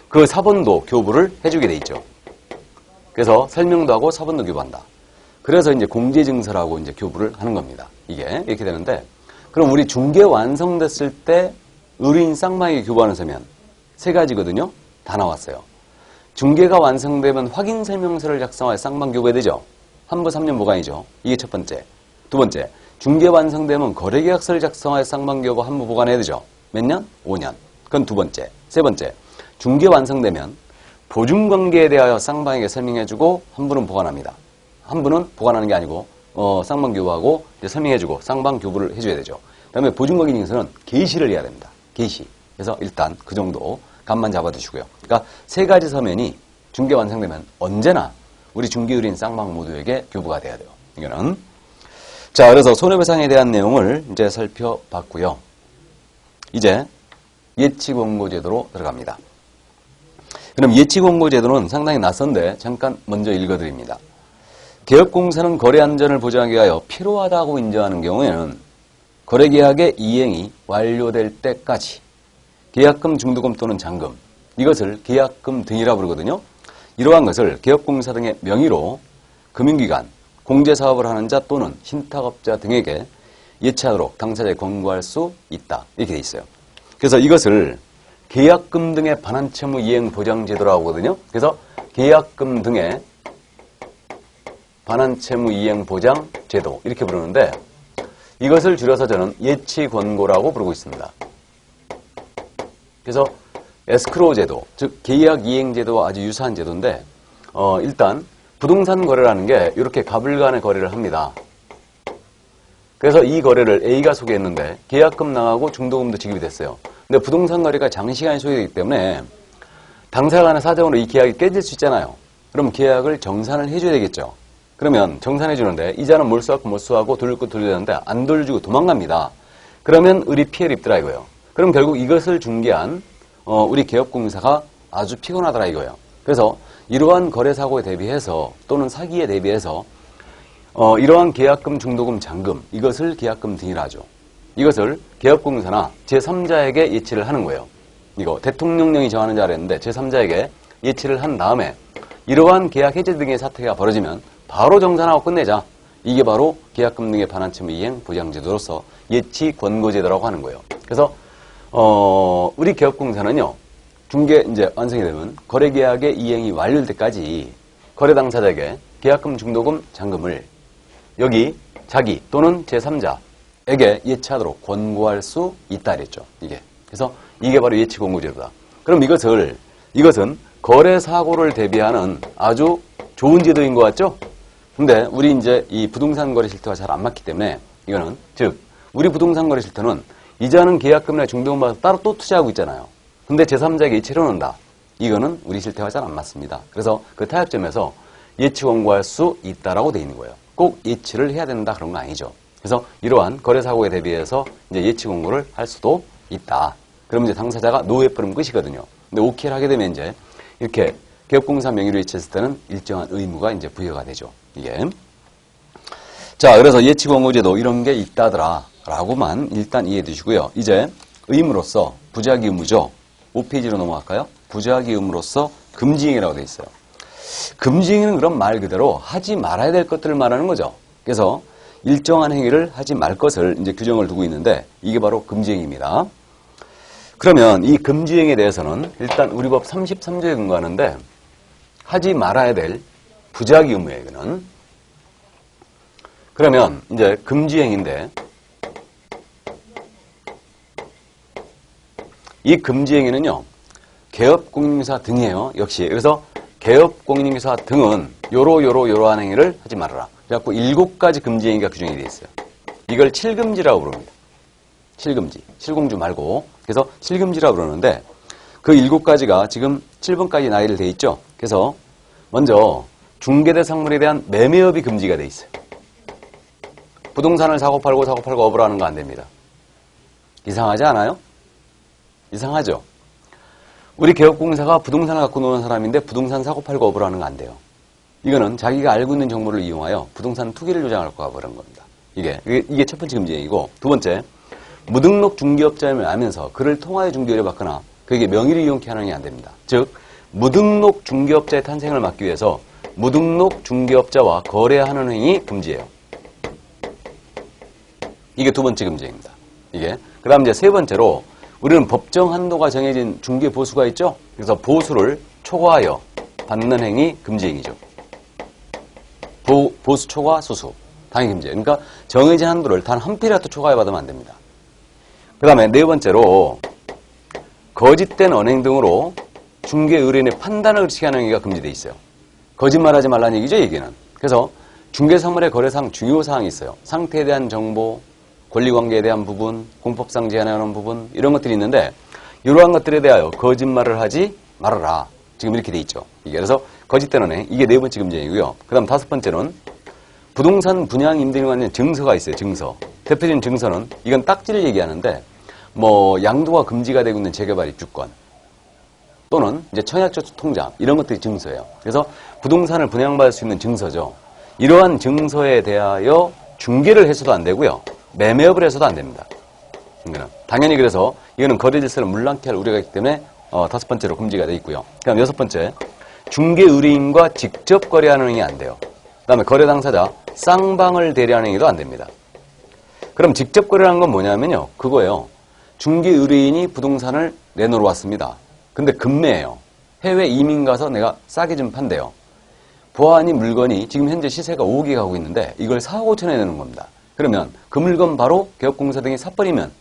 그 사본도 교부를 해주게 돼 있죠. 그래서 설명도 하고 사본도 교부한다. 그래서 이제 공제증서라고 이제 교부를 하는 겁니다. 이게 이렇게 되는데 그럼 우리 중개 완성됐을 때 의뢰인 쌍방에게 교부하는 서면 세 가지거든요. 다 나왔어요. 중개가 완성되면 확인설명서를 작성하여 쌍방 교부해야 되죠. 한부 3년 보관이죠. 이게 첫 번째. 두 번째, 중개 완성되면 거래계약서를 작성하여 쌍방 교부 한부 보관해야 되죠. 몇 년? 5년. 그건 두 번째. 세 번째, 중개 완성되면 보증관계에 대하여 쌍방에게 설명해주고 한부는 보관합니다. 한부는 보관하는 게 아니고 쌍방 교부하고 이제 설명해주고 쌍방 교부를 해줘야 되죠. 그 다음에 보증관계증서는 게시를 해야 됩니다. 게시. 그래서 일단 그 정도 감만 잡아두시고요. 그러니까 세 가지 서면이 중개 완성되면 언제나 우리 중개의뢰인 쌍방 모두에게 교부가 돼야 돼요. 이거는. 자, 그래서 손해배상에 대한 내용을 이제 살펴봤고요. 이제 예치권고제도로 들어갑니다. 그럼 예치권고제도는 상당히 낯선데 잠깐 먼저 읽어드립니다. 개업공사는 거래 안전을 보장하기 위하여 필요하다고 인정하는 경우에는 거래계약의 이행이 완료될 때까지 계약금, 중도금 또는 잔금, 이것을 계약금 등이라 부르거든요. 이러한 것을 개업공사 등의 명의로 금융기관, 공제사업을 하는 자 또는 신탁업자 등에게 예치하도록 당사자에 권고할 수 있다. 이렇게 돼 있어요. 그래서 이것을 계약금 등의 반환채무 이행 보장제도라고 하거든요. 그래서 계약금 등의 반환채무 이행 보장제도 이렇게 부르는데 이것을 줄여서 저는 예치권고라고 부르고 있습니다. 그래서 에스크로우 제도, 즉 계약 이행 제도와 아주 유사한 제도인데 일단 부동산 거래라는 게 이렇게 갑을 간의 거래를 합니다. 그래서 이 거래를 A가 소개했는데 계약금 나가고 중도금도 지급이 됐어요. 근데 부동산 거래가 장시간이 소요되기 때문에 당사자 간의 사정으로 이 계약이 깨질 수 있잖아요. 그럼 계약을 정산을 해줘야 되겠죠. 그러면 정산해 주는데 이자는 몰수하고 돌릴 거 돌려야 되는데 안 돌려주고 도망갑니다. 그러면 의리 피해를 입더라 이거예요. 그럼 결국 이것을 중개한 우리 개업공사가 아주 피곤하더라 이거예요. 그래서 이러한 거래사고에 대비해서 또는 사기에 대비해서 이러한 계약금, 중도금, 잔금 이것을 계약금 등이라 하죠. 이것을 개업공사나 제3자에게 예치를 하는 거예요. 이거 대통령령이 정하는 자라 했는데 제3자에게 예치를 한 다음에 이러한 계약 해제 등의 사태가 벌어지면 바로 정산하고 끝내자. 이게 바로 계약금 등의 반환채무 이행 보장제도로서 예치 권고제도라고 하는 거예요. 그래서 우리 개업공사는요. 중개 이제 완성이 되면 거래계약의 이행이 완료될 때까지 거래 당사자에게 계약금, 중도금, 잔금을 여기 자기 또는 제3자에게 예치하도록 권고할 수 있다 그랬죠. 이게. 그래서 이게 바로 예치 권고제도다. 그럼 이것은 거래 사고를 대비하는 아주 좋은 제도인 것 같죠? 근데 우리 이제 이 부동산 거래 실태와 잘 안 맞기 때문에 이거는 즉 우리 부동산 거래 실태는 이자는 계약금이나 중도금 받아서 따로 또 투자하고 있잖아요. 근데 제3자에게 예치를 해놓는다. 이거는 우리 실태와 잘 안 맞습니다. 그래서 그 타협점에서 예치 권고할 수 있다라고 돼 있는 거예요. 꼭 예치를 해야 된다 그런 거 아니죠. 그래서 이러한 거래 사고에 대비해서 이제 예치 권고를 할 수도 있다. 그러면 이제 당사자가 노예버리면 끝이거든요. 근데 오케이를 하게 되면 이제 이렇게 개업공사 명의로 예치했을 때는 일정한 의무가 이제 부여가 되죠. 이게. 자, 그래서 예치 권고제도 이런 게 있다더라 라고만 일단 이해해 두시고요. 이제 의무로서 부작위 의무죠. 5페이지로 넘어갈까요? 부작위 의무로서 금지행위라고 되어 있어요. 금지행위는 그럼 말 그대로 하지 말아야 될 것들을 말하는 거죠. 그래서 일정한 행위를 하지 말 것을 이제 규정을 두고 있는데 이게 바로 금지행위입니다. 그러면 이 금지행위에 대해서는 일단 우리 법 33조에 근거하는데 하지 말아야 될 부작위 의무예요, 이거는. 그러면 이제 금지행위인데 이 금지행위는요, 개업공인중개사 등이에요, 역시. 그래서 개업공인중개사 등은 요러한 행위를 하지 말아라. 그래갖고 7가지 금지행위가 규정이 되어 있어요. 이걸 7금지라고 부릅니다. 7금지. 7공주 말고. 그래서 7금지라고 그러는데 그 7가지가 지금 7번까지 나열이 되어 있죠. 그래서 먼저 중개대상물에 대한 매매업이 금지가 되어 있어요. 부동산을 사고 팔고 업을 하는 거 안 됩니다. 이상하지 않아요? 이상하죠? 우리 개업공사가 부동산을 갖고 노는 사람인데 부동산 사고 팔고 업을 하는 거 안 돼요. 이거는 자기가 알고 있는 정보를 이용하여 부동산 투기를 조장할 거라고 그런 겁니다. 이게 첫 번째 금지행위고, 두 번째, 무등록 중개업자임을 알면서 그를 통하여 중개를 받거나 그에게 명의를 이용케 하는 게 안 됩니다. 즉, 무등록 중개업자의 탄생을 막기 위해서 무등록 중개업자와 거래하는 행위 금지예요. 이게 두 번째 금지입니다. 그 다음 이제 세 번째로 우리는 법정 한도가 정해진 중개 보수가 있죠. 그래서 보수를 초과하여 받는 행위 금지행위죠. 보수 초과 수수 당연히 금지예요. 그러니까 정해진 한도를 단 한 필이라도 초과해 받으면 안 됩니다. 그 다음에 네 번째로 거짓된 언행 등으로 중개 의뢰인의 판단을 의식하게 하는 행위가 금지되어 있어요. 거짓말하지 말라는 얘기죠, 얘기는. 그래서 중개사물의 거래상 중요 사항이 있어요. 상태에 대한 정보, 권리관계에 대한 부분, 공법상 제한하는 부분, 이런 것들이 있는데 이러한 것들에 대하여 거짓말을 하지 말아라. 지금 이렇게 돼 있죠. 그래서 거짓된 언행, 이게 네 번째 금지행위고요. 그 다음 다섯 번째는 부동산 분양 임대인에 관한 증서가 있어요. 증서. 대표적인 증서는 이건 딱지를 얘기하는데 뭐 양도가 금지가 되고 있는 재개발 입주권 또는 이제 청약저축 통장 이런 것들이 증서예요. 그래서 부동산을 분양받을 수 있는 증서죠. 이러한 증서에 대하여 중개를 해서도 안 되고요. 매매업을 해서도 안 됩니다. 당연히 그래서 이거는 거래 질서를 문란케 할 우려가 있기 때문에 다섯 번째로 금지가 되어 있고요. 그 다음 여섯 번째, 중개 의뢰인과 직접 거래하는 행위 안 돼요. 그 다음에 거래 당사자 쌍방을 대리하는 행위도 안 됩니다. 그럼 직접 거래하는 건 뭐냐면요, 그거예요. 중개 의뢰인이 부동산을 내놓으러 왔습니다. 근데 금매예요. 해외 이민 가서 내가 싸게 좀 판대요. 보아하니 물건이 지금 현재 시세가 5억에 가고 있는데 이걸 4억 5천에 내는 겁니다. 그러면 그 물건 바로 개업공사 등이 사버리면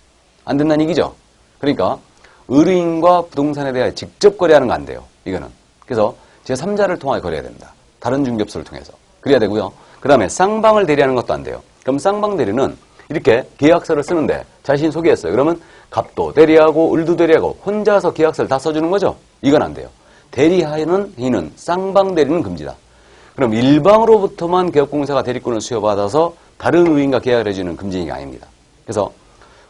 안 된다는 얘기죠. 그러니까 의뢰인과 부동산에 대해 직접 거래하는 거 안 돼요. 이거는. 그래서 제3자를 통하여 거래해야 됩니다. 다른 중개업소를 통해서. 그래야 되고요. 그 다음에 쌍방을 대리하는 것도 안 돼요. 그럼 쌍방 대리는 이렇게 계약서를 쓰는데 자신이 소개했어요. 그러면 갑도 대리하고 을도 대리하고 혼자서 계약서를 다 써주는 거죠. 이건 안 돼요. 대리하는 행위는 쌍방 대리는 금지다. 그럼 일방으로부터만 개업공사가 대리권을 수여받아서 다른 의뢰인과 계약을 해주는 금지행위가 아닙니다. 그래서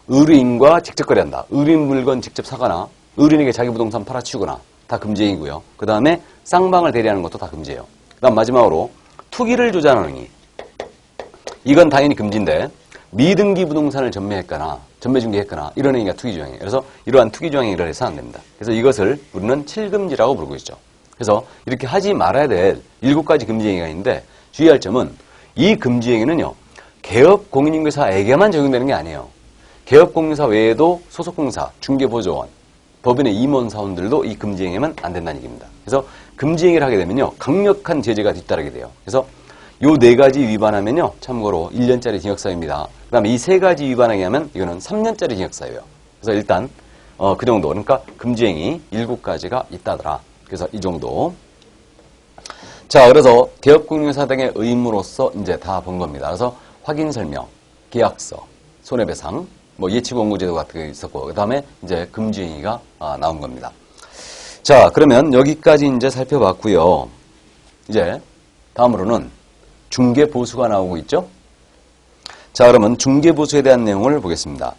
의뢰인과 직접 거래한다. 의뢰인 물건 직접 사거나 의뢰인에게 자기 부동산 팔아치우거나 다 금지행위고요. 그 다음에 쌍방을 대리하는 것도 다 금지예요. 그 다음 마지막으로 투기를 조장하는 행위. 이건 당연히 금지인데 미등기 부동산을 전매했거나 전매중개했거나 이런 행위가 투기조항이에요. 그래서 이러한 투기조항행위를 해서 안 됩니다. 그래서 이것을 우리는 7금지라고 부르고 있죠. 그래서 이렇게 하지 말아야 될 7가지 금지행위가 있는데 주의할 점은 이 금지행위는요, 개업공인중개사에게만 적용되는 게 아니에요. 개업공인사 외에도 소속공사, 중개보조원, 법인의 임원사원들도 이 금지행위면 안 된다는 얘기입니다. 그래서 금지행위를 하게 되면요, 강력한 제재가 뒤따르게 돼요. 그래서 요 4가지 위반하면요, 참고로 1년짜리 징역사유입니다. 그 다음에 이 3가지 위반하게 하면 이거는 3년짜리 징역사유예요. 그래서 일단 그 정도, 그러니까 금지행위 7가지가 있다더라. 그래서 이 정도. 자, 그래서 개업공인중개사 등의 의무로서 이제 다 본 겁니다. 그래서 확인설명, 계약서, 손해배상, 뭐 예치공고제도 같은 게 있었고, 그 다음에 이제 금지행위가 나온 겁니다. 자, 그러면 여기까지 이제 살펴봤고요. 이제 다음으로는 중개보수가 나오고 있죠. 자, 그러면 중개보수에 대한 내용을 보겠습니다.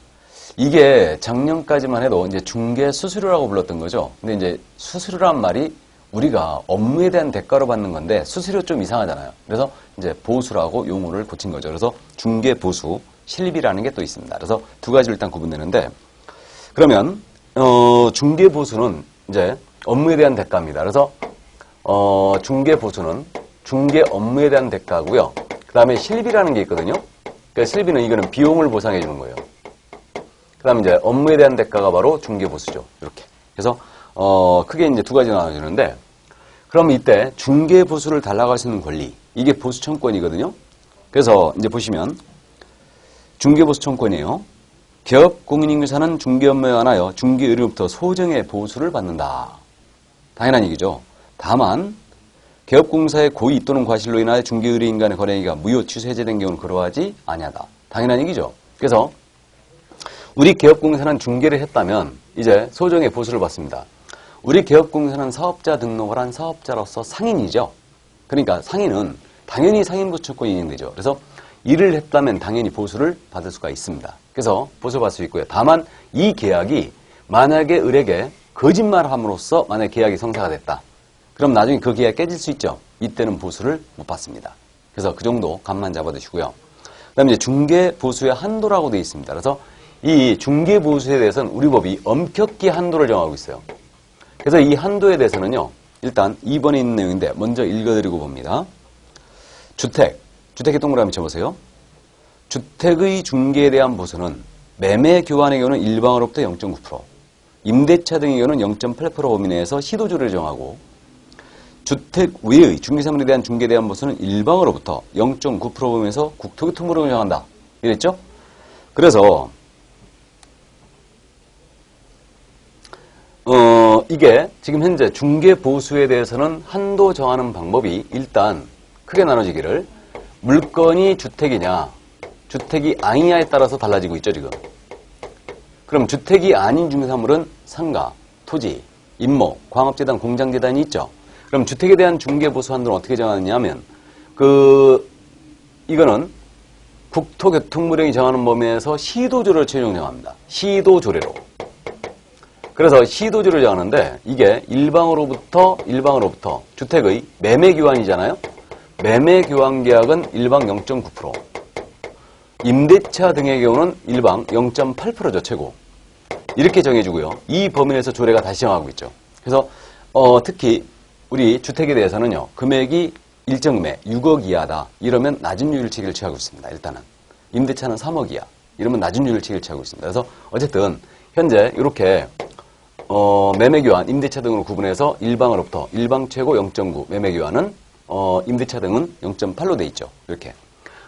이게 작년까지만 해도 이제 중개수수료라고 불렀던 거죠. 근데 이제 수수료란 말이 우리가 업무에 대한 대가로 받는 건데 수수료 좀 이상하잖아요. 그래서 이제 보수라고 용어를 고친 거죠. 그래서 중개보수, 실비라는 게 또 있습니다. 그래서 두 가지로 일단 구분되는데, 그러면 중개보수는 이제 업무에 대한 대가입니다. 그래서 중개보수는 중개 업무에 대한 대가고요. 그 다음에 실비라는 게 있거든요. 그러니까 실비는 이거는 비용을 보상해 주는 거예요. 그 다음에 이제 업무에 대한 대가가 바로 중개보수죠. 이렇게. 그래서 크게 이제 두 가지 나눠지는데, 그럼 이때 중개보수를 달라고 할 수 있는 권리, 이게 보수청권이거든요. 그래서 이제 보시면 중개보수청권이에요. 기업 공인인규사는 중개 업무에 관하여 중개의료로부터 소정의 보수를 받는다. 당연한 얘기죠. 다만 기업공사의 고의 또는 과실로 인하여 중개의뢰인 간의 거래행위가 무효 취소 해제된 경우는 그러하지 아니하다. 당연한 얘기죠. 그래서 우리 기업공사는 중개를 했다면 이제 소정의 보수를 받습니다. 우리 기업공사는 사업자 등록을 한 사업자로서 상인이죠. 그러니까 상인은 당연히 상인보수청권이 인정되죠. 그래서 일을 했다면 당연히 보수를 받을 수가 있습니다. 그래서 보수를 받을 수 있고요. 다만 이 계약이 만약에 을에게 거짓말을 함으로써 만약에 계약이 성사가 됐다. 그럼 나중에 그 계약이 깨질 수 있죠. 이때는 보수를 못 받습니다. 그래서 그 정도 감만 잡아두시고요. 그 다음에 이제 중개보수의 한도라고 되어 있습니다. 그래서 이 중개보수에 대해서는 우리 법이 엄격히 한도를 정하고 있어요. 그래서 이 한도에 대해서는요. 일단 2번에 있는 내용인데 먼저 읽어드리고 봅니다. 주택의 동그라미 쳐보세요. 주택의 중개에 대한 보수는 매매 교환의 경우는 일방으로부터 0.9%, 임대차 등의 경우는 0.8% 범위 내에서 시도조례를 정하고 주택 외의 중개사물에 대한 중개에 대한 보수는 일방으로부터 0.9% 범위에서 국토교통부를 정한다. 이랬죠? 그래서 이게 지금 현재 중개보수에 대해서는 한도 정하는 방법이 일단 크게 나눠지기를 물건이 주택이냐 주택이 아니냐에 따라서 달라지고 있죠. 지금. 그럼 주택이 아닌 중개사물은 상가, 토지, 임모, 광업재단, 공장재단이 있죠. 그럼 주택에 대한 중개보수 한도는 어떻게 정하느냐면 이거는 국토교통부령이 정하는 범위에서 시도조례로 최종 정합니다. 시도조례로. 그래서 시도조례를 정하는데 이게 일방으로부터 주택의 매매교환이잖아요. 매매교환계약은 일방 0.9%, 임대차 등의 경우는 일방 0.8%죠. 최고. 이렇게 정해주고요. 이 범위 내에서 조례가 다시 정하고 있죠. 그래서 특히 우리 주택에 대해서는요. 금액이 일정 금액 6억 이하다. 이러면 낮은 유율치기를 취하고 있습니다. 일단은. 임대차는 3억 이하. 이러면 낮은 유율치기를 취하고 있습니다. 그래서 어쨌든 현재 이렇게 매매교환, 임대차 등으로 구분해서 일방으로부터 일방 최고 0.9, 매매교환은 임대차 등은 0.8로 돼 있죠. 이렇게.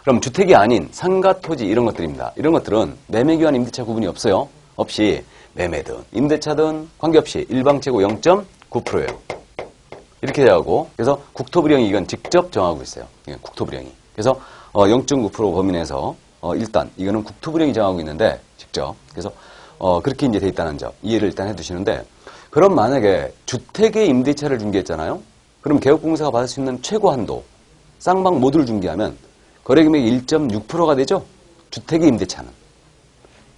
그럼 주택이 아닌 상가, 토지 이런 것들입니다. 이런 것들은 매매교환, 임대차 구분이 없어요. 없이 매매든 임대차든 관계없이 일방 최고 0.9%예요. 이렇게 되고 그래서 국토부령이 이건 직접 정하고 있어요. 국토부령이. 그래서 0.9% 범위 내에서 일단 이거는 국토부령이 정하고 있는데 직접. 그래서 그렇게 이제 돼 있다는 점 이해를 일단 해두시는데 그럼 만약에 주택의 임대차를 중개했잖아요. 그럼 개업공사가 받을 수 있는 최고 한도 쌍방 모두를 중개하면 거래금액이 1.6%가 되죠. 주택의 임대차는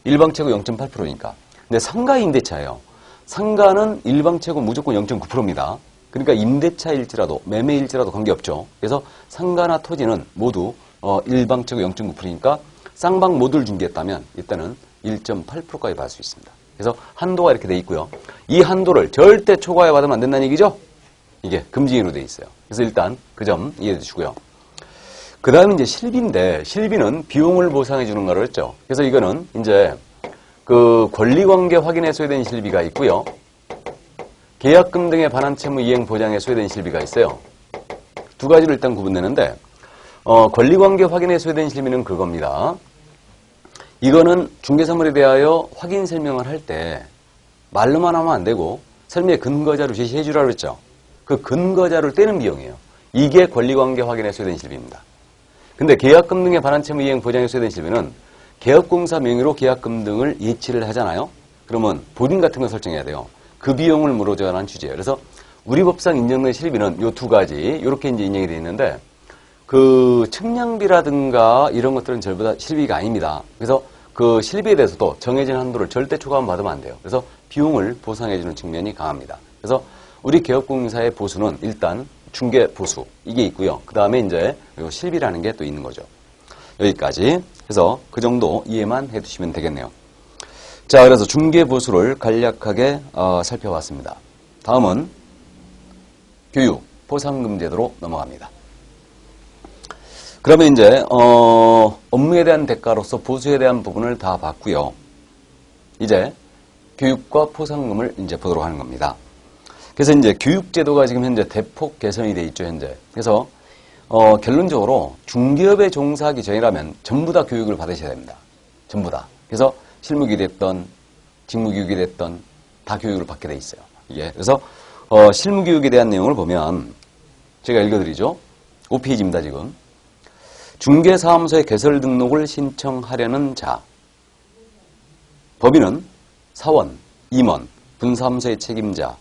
일방 최고 0.8%니까. 근데 상가 임대차예요. 상가는 일방 최고 무조건 0.9%입니다. 그러니까 임대차일지라도 매매일지라도 관계없죠. 그래서 상가나 토지는 모두 일방 최고 0.9%니까 쌍방 모두를 중개했다면 이때는 1.8%까지 받을 수 있습니다. 그래서 한도가 이렇게 돼 있고요. 이 한도를 절대 초과해 받으면 안 된다는 얘기죠. 이게 금지로 돼 있어요. 그래서 일단 그 점 이해해 주시고요. 그 다음에 이제 실비인데 실비는 비용을 보상해 주는 거로 했죠. 그래서 이거는 이제 그 권리관계 확인에 소요된 실비가 있고요. 계약금 등의 반환 채무 이행 보장에 소요된 실비가 있어요. 두 가지로 일단 구분되는데 권리관계 확인에 소요된 실비는 그겁니다. 이거는 중개사물에 대하여 확인 설명을 할 때 말로만 하면 안 되고 설명의 근거자료 제시해 주라고 했죠. 그 근거자료를 떼는 비용이에요. 이게 권리관계 확인에 소요된 실비입니다. 근데 계약금 등의 반환 채무 이행 보장에 소요된 실비는 개업공사 명의로 계약금 등을 예치를 하잖아요. 그러면 본인 같은 거 설정해야 돼요. 그 비용을 물어줘야 하는 주제예요. 그래서 우리 법상 인정된 실비는 요 두 가지 이렇게 이제 인정이 되어 있는데 그 측량비라든가 이런 것들은 전부 다 실비가 아닙니다. 그래서 그 실비에 대해서도 정해진 한도를 절대 초과하면 받으면 안 돼요. 그래서 비용을 보상해주는 측면이 강합니다. 그래서 우리 개업공사의 보수는 일단 중개 보수 이게 있고요. 그 다음에 이제 실비라는 게 또 있는 거죠. 여기까지. 그래서 그 정도 이해만 해두시면 되겠네요. 자, 그래서 중개보수를 간략하게 살펴봤습니다. 다음은 교육, 포상금 제도로 넘어갑니다. 그러면 이제 업무에 대한 대가로서 보수에 대한 부분을 다 봤고요. 이제 교육과 포상금을 이제 보도록 하는 겁니다. 그래서 이제 교육제도가 지금 현재 대폭 개선이 돼 있죠, 현재. 그래서 결론적으로 중개업에 종사하기 전이라면 전부 다 교육을 받으셔야 됩니다. 전부 다. 그래서 실무교육이 됐던 직무교육이 됐던 다 교육을 받게 돼 있어요. 이게 그래서 실무교육에 대한 내용을 보면 제가 읽어드리죠. 5페이지입니다, 지금. 중개사무소의 개설 등록을 신청하려는 자. 법인은 사원, 임원, 분사무소의 책임자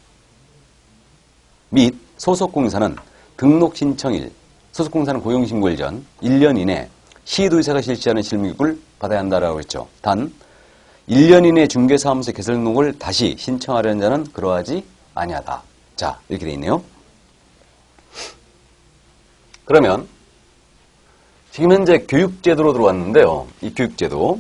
및 소속공사는 등록 신청일, 소속공사는 고용신고일 전 1년 이내 시도지사가 실시하는 실무교육을 받아야 한다라고 했죠. 단 1년 이내 중개사무소 개설 등록을 다시 신청하려는 자는 그러하지 아니하다. 자, 이렇게 돼 있네요. 그러면 지금 현재 교육제도로 들어왔는데요. 이 교육제도.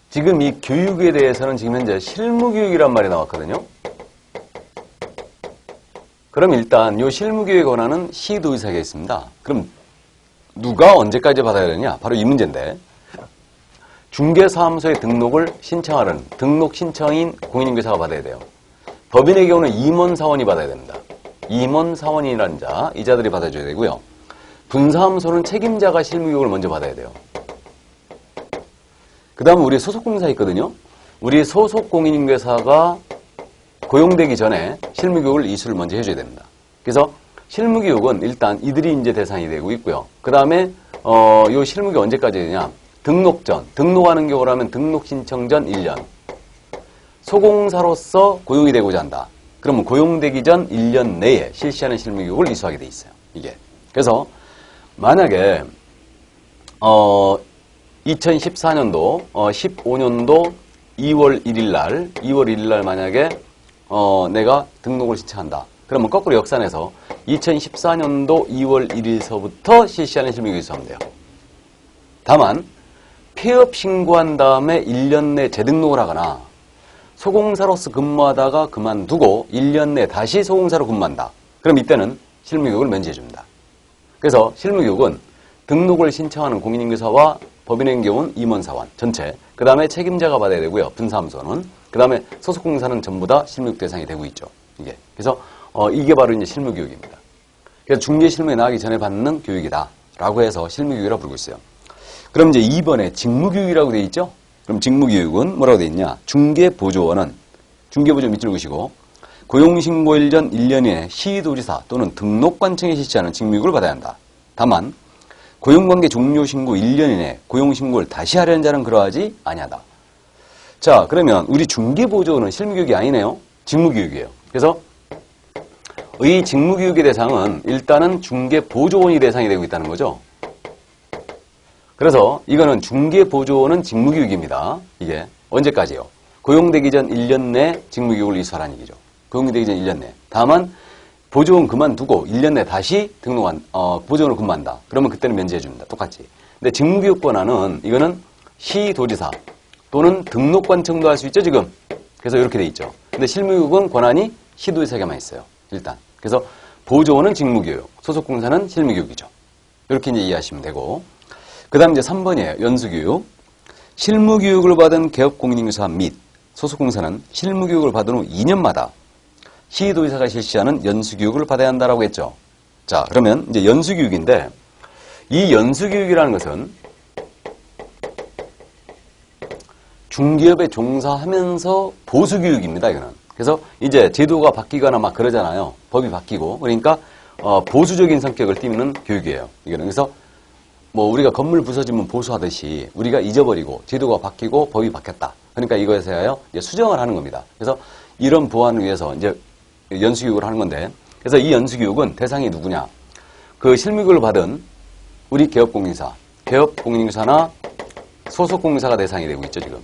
지금 이 교육에 대해서는 지금 현재 실무교육이란 말이 나왔거든요. 그럼 일단 이 실무교육에 관한은 시도의사가 있습니다. 그럼 누가 언제까지 받아야 되냐? 바로 이 문제인데 중개사무소에 등록을 신청하는 등록 신청인 공인중개사가 받아야 돼요. 법인의 경우는 임원사원이 받아야 됩니다. 임원사원이라는 자, 이 자들이 받아줘야 되고요. 분사무소는 책임자가 실무교육을 먼저 받아야 돼요. 그 다음에 우리 소속공사 있거든요. 우리 소속공인중개사가 고용되기 전에 실무교육을 이수를 먼저 해줘야 됩니다. 그래서 실무교육은 일단 이들이 이제 대상이 되고 있고요. 그 다음에 요 실무교육 언제까지 되냐? 등록 전, 등록하는 경우라면 등록 신청 전 1년. 소공사로서 고용이 되고자 한다. 그러면 고용되기 전 1년 내에 실시하는 실무교육을 이수하게 돼 있어요. 이게. 그래서 만약에 2014년도 15년도 2월 1일 날 만약에 내가 등록을 신청한다. 그러면 거꾸로 역산해서 2014년도 2월 1일서부터 실시하는 실무교육을 이수하면 돼요. 다만 폐업 신고한 다음에 1년 내 재등록을 하거나 소공사로서 근무하다가 그만두고 1년 내 다시 소공사로 근무한다. 그럼 이때는 실무교육을 면제해 줍니다. 그래서 실무교육은 등록을 신청하는 공인중개사와 법인의 경우는 임원사원 전체, 그 다음에 책임자가 받아야 되고요. 분사무소는, 그 다음에 소속공사는 전부 다 실무교육 대상이 되고 있죠. 이게. 그래서 이게 바로 이제 실무교육입니다. 그래서 중개실무에 나가기 전에 받는 교육이다 라고 해서 실무교육이라고 부르고 있어요. 그럼 이제 2번에 직무교육이라고 되어 있죠. 그럼 직무교육은 뭐라고 되어 있냐? 중개보조원은 중개보조 밑줄 그으시고 고용신고일 전 1년 이내 시도지사 또는 등록관청이 실시하는 직무교육을 받아야 한다. 다만 고용관계 종료 신고 1년 이내 고용신고를 다시 하려는 자는 그러하지 아니하다. 자, 그러면 우리 중개보조원은 실무교육이 아니네요. 직무교육이에요. 그래서 이 직무교육의 대상은 일단은 중개보조원이 대상이 되고 있다는 거죠. 그래서 이거는 중개보조원은 직무교육입니다. 이게 언제까지요? 고용되기 전 1년 내 직무교육을 이수하라는 얘기죠. 고용되기 전 1년 내. 다만 보조원 그만두고 1년 내 다시 보조원으로 근무한다. 그러면 그때는 면제해줍니다. 똑같이. 근데 직무교육 권한은 이거는 시도지사 또는 등록관청도 할 수 있죠, 지금. 그래서 이렇게 돼 있죠. 근데 실무교육은 권한이 시도지사에게만 있어요. 일단. 그래서 보조원은 직무교육, 소속공사는 실무교육이죠. 이렇게 이제 이해하시면 되고. 그 다음 이제 3번이에요. 연수교육. 실무교육을 받은 개업공인중개사 및 소속공사는 실무교육을 받은 후 2년마다 시도지사가 실시하는 연수교육을 받아야 한다라고 했죠. 자, 그러면 이제 연수교육인데 이 연수교육이라는 것은 중개업에 종사하면서 보수교육입니다. 이거는. 그래서 이제 제도가 바뀌거나 막 그러잖아요. 법이 바뀌고. 그러니까 보수적인 성격을 띠는 교육이에요. 이거는. 그래서 뭐 우리가 건물 부서지면 보수하듯이 우리가 잊어버리고 제도가 바뀌고 법이 바뀌었다. 그러니까 이거에 대하여 이제 수정을 하는 겁니다. 그래서 이런 보완을 위해서 이제 연수교육을 하는 건데, 그래서 이 연수교육은 대상이 누구냐? 그 실무교육을 받은 우리 개업공인사, 개업공인사나 소속공인사가 대상이 되고 있죠, 지금.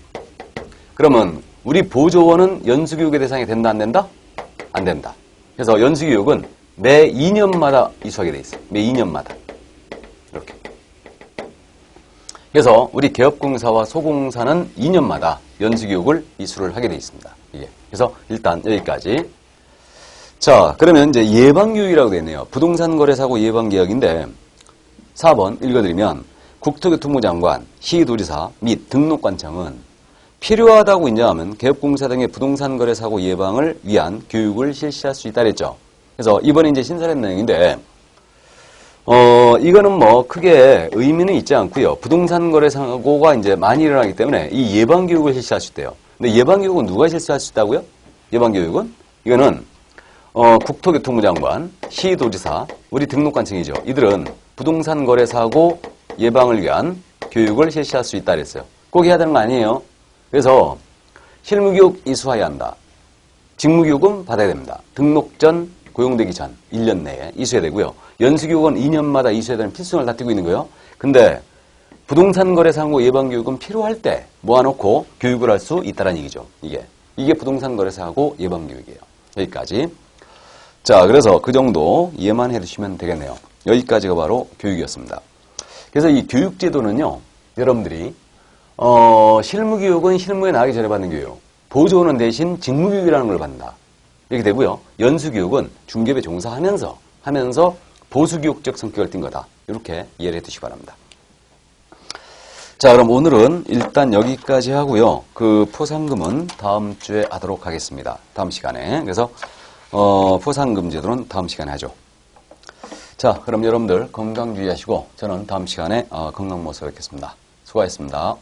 그러면 우리 보조원은 연수교육의 대상이 된다, 안 된다? 안 된다. 그래서 연수교육은 매 2년마다 이수하게 돼 있어요. 매 2년마다. 이렇게. 그래서 우리 개업공사와 소공사는 2년마다 연수교육을 이수를 하게 되어 있습니다. 이게. 그래서 일단 여기까지. 자, 그러면 이제 예방교육이라고 되어 있네요. 부동산거래사고 예방개혁인데 4번 읽어드리면 국토교통부 장관, 시도지사 및 등록관청은 필요하다고 인정하면 개업공사 등의 부동산거래사고 예방을 위한 교육을 실시할 수 있다 그랬죠. 그래서 이번에 이제 신설한 내용인데 이거는 뭐 크게 의미는 있지 않고요. 부동산 거래 사고가 이제 많이 일어나기 때문에 이 예방 교육을 실시할 수 있대요. 근데 예방 교육은 누가 실시할 수 있다고요? 예방 교육은 이거는 국토교통부 장관, 시도지사, 우리 등록관청이죠. 이들은 부동산 거래 사고 예방을 위한 교육을 실시할 수 있다 그랬어요. 꼭 해야 되는 거 아니에요. 그래서 실무교육 이수해야 한다. 직무교육은 받아야 됩니다. 등록 전, 고용되기 전 1년 내에 이수해야 되고요. 연수교육은 2년마다 이수해야 되는 필수성을 다 띄고 있는 거예요. 근데 부동산 거래 사고 예방 교육은 필요할 때 모아놓고 교육을 할 수 있다는 얘기죠. 이게 부동산 거래 사고 예방 교육이에요. 여기까지. 자, 그래서 그 정도 이해만 해두시면 되겠네요. 여기까지가 바로 교육이었습니다. 그래서 이 교육제도는요, 여러분들이 실무교육은 실무에 나가기 전에 받는 교육, 보조는 대신 직무교육이라는 걸 받는다. 이렇게 되고요. 연수교육은 중개업에 종사하면서 보수교육적 성격을 띈 거다. 이렇게 이해를 해두시기 바랍니다. 자, 그럼 오늘은 일단 여기까지 하고요. 그 포상금은 다음 주에 하도록 하겠습니다. 다음 시간에. 그래서 포상금 제도는 다음 시간에 하죠. 자, 그럼 여러분들 건강 주의하시고 저는 다음 시간에 건강 모습 뵙겠습니다. 수고하셨습니다.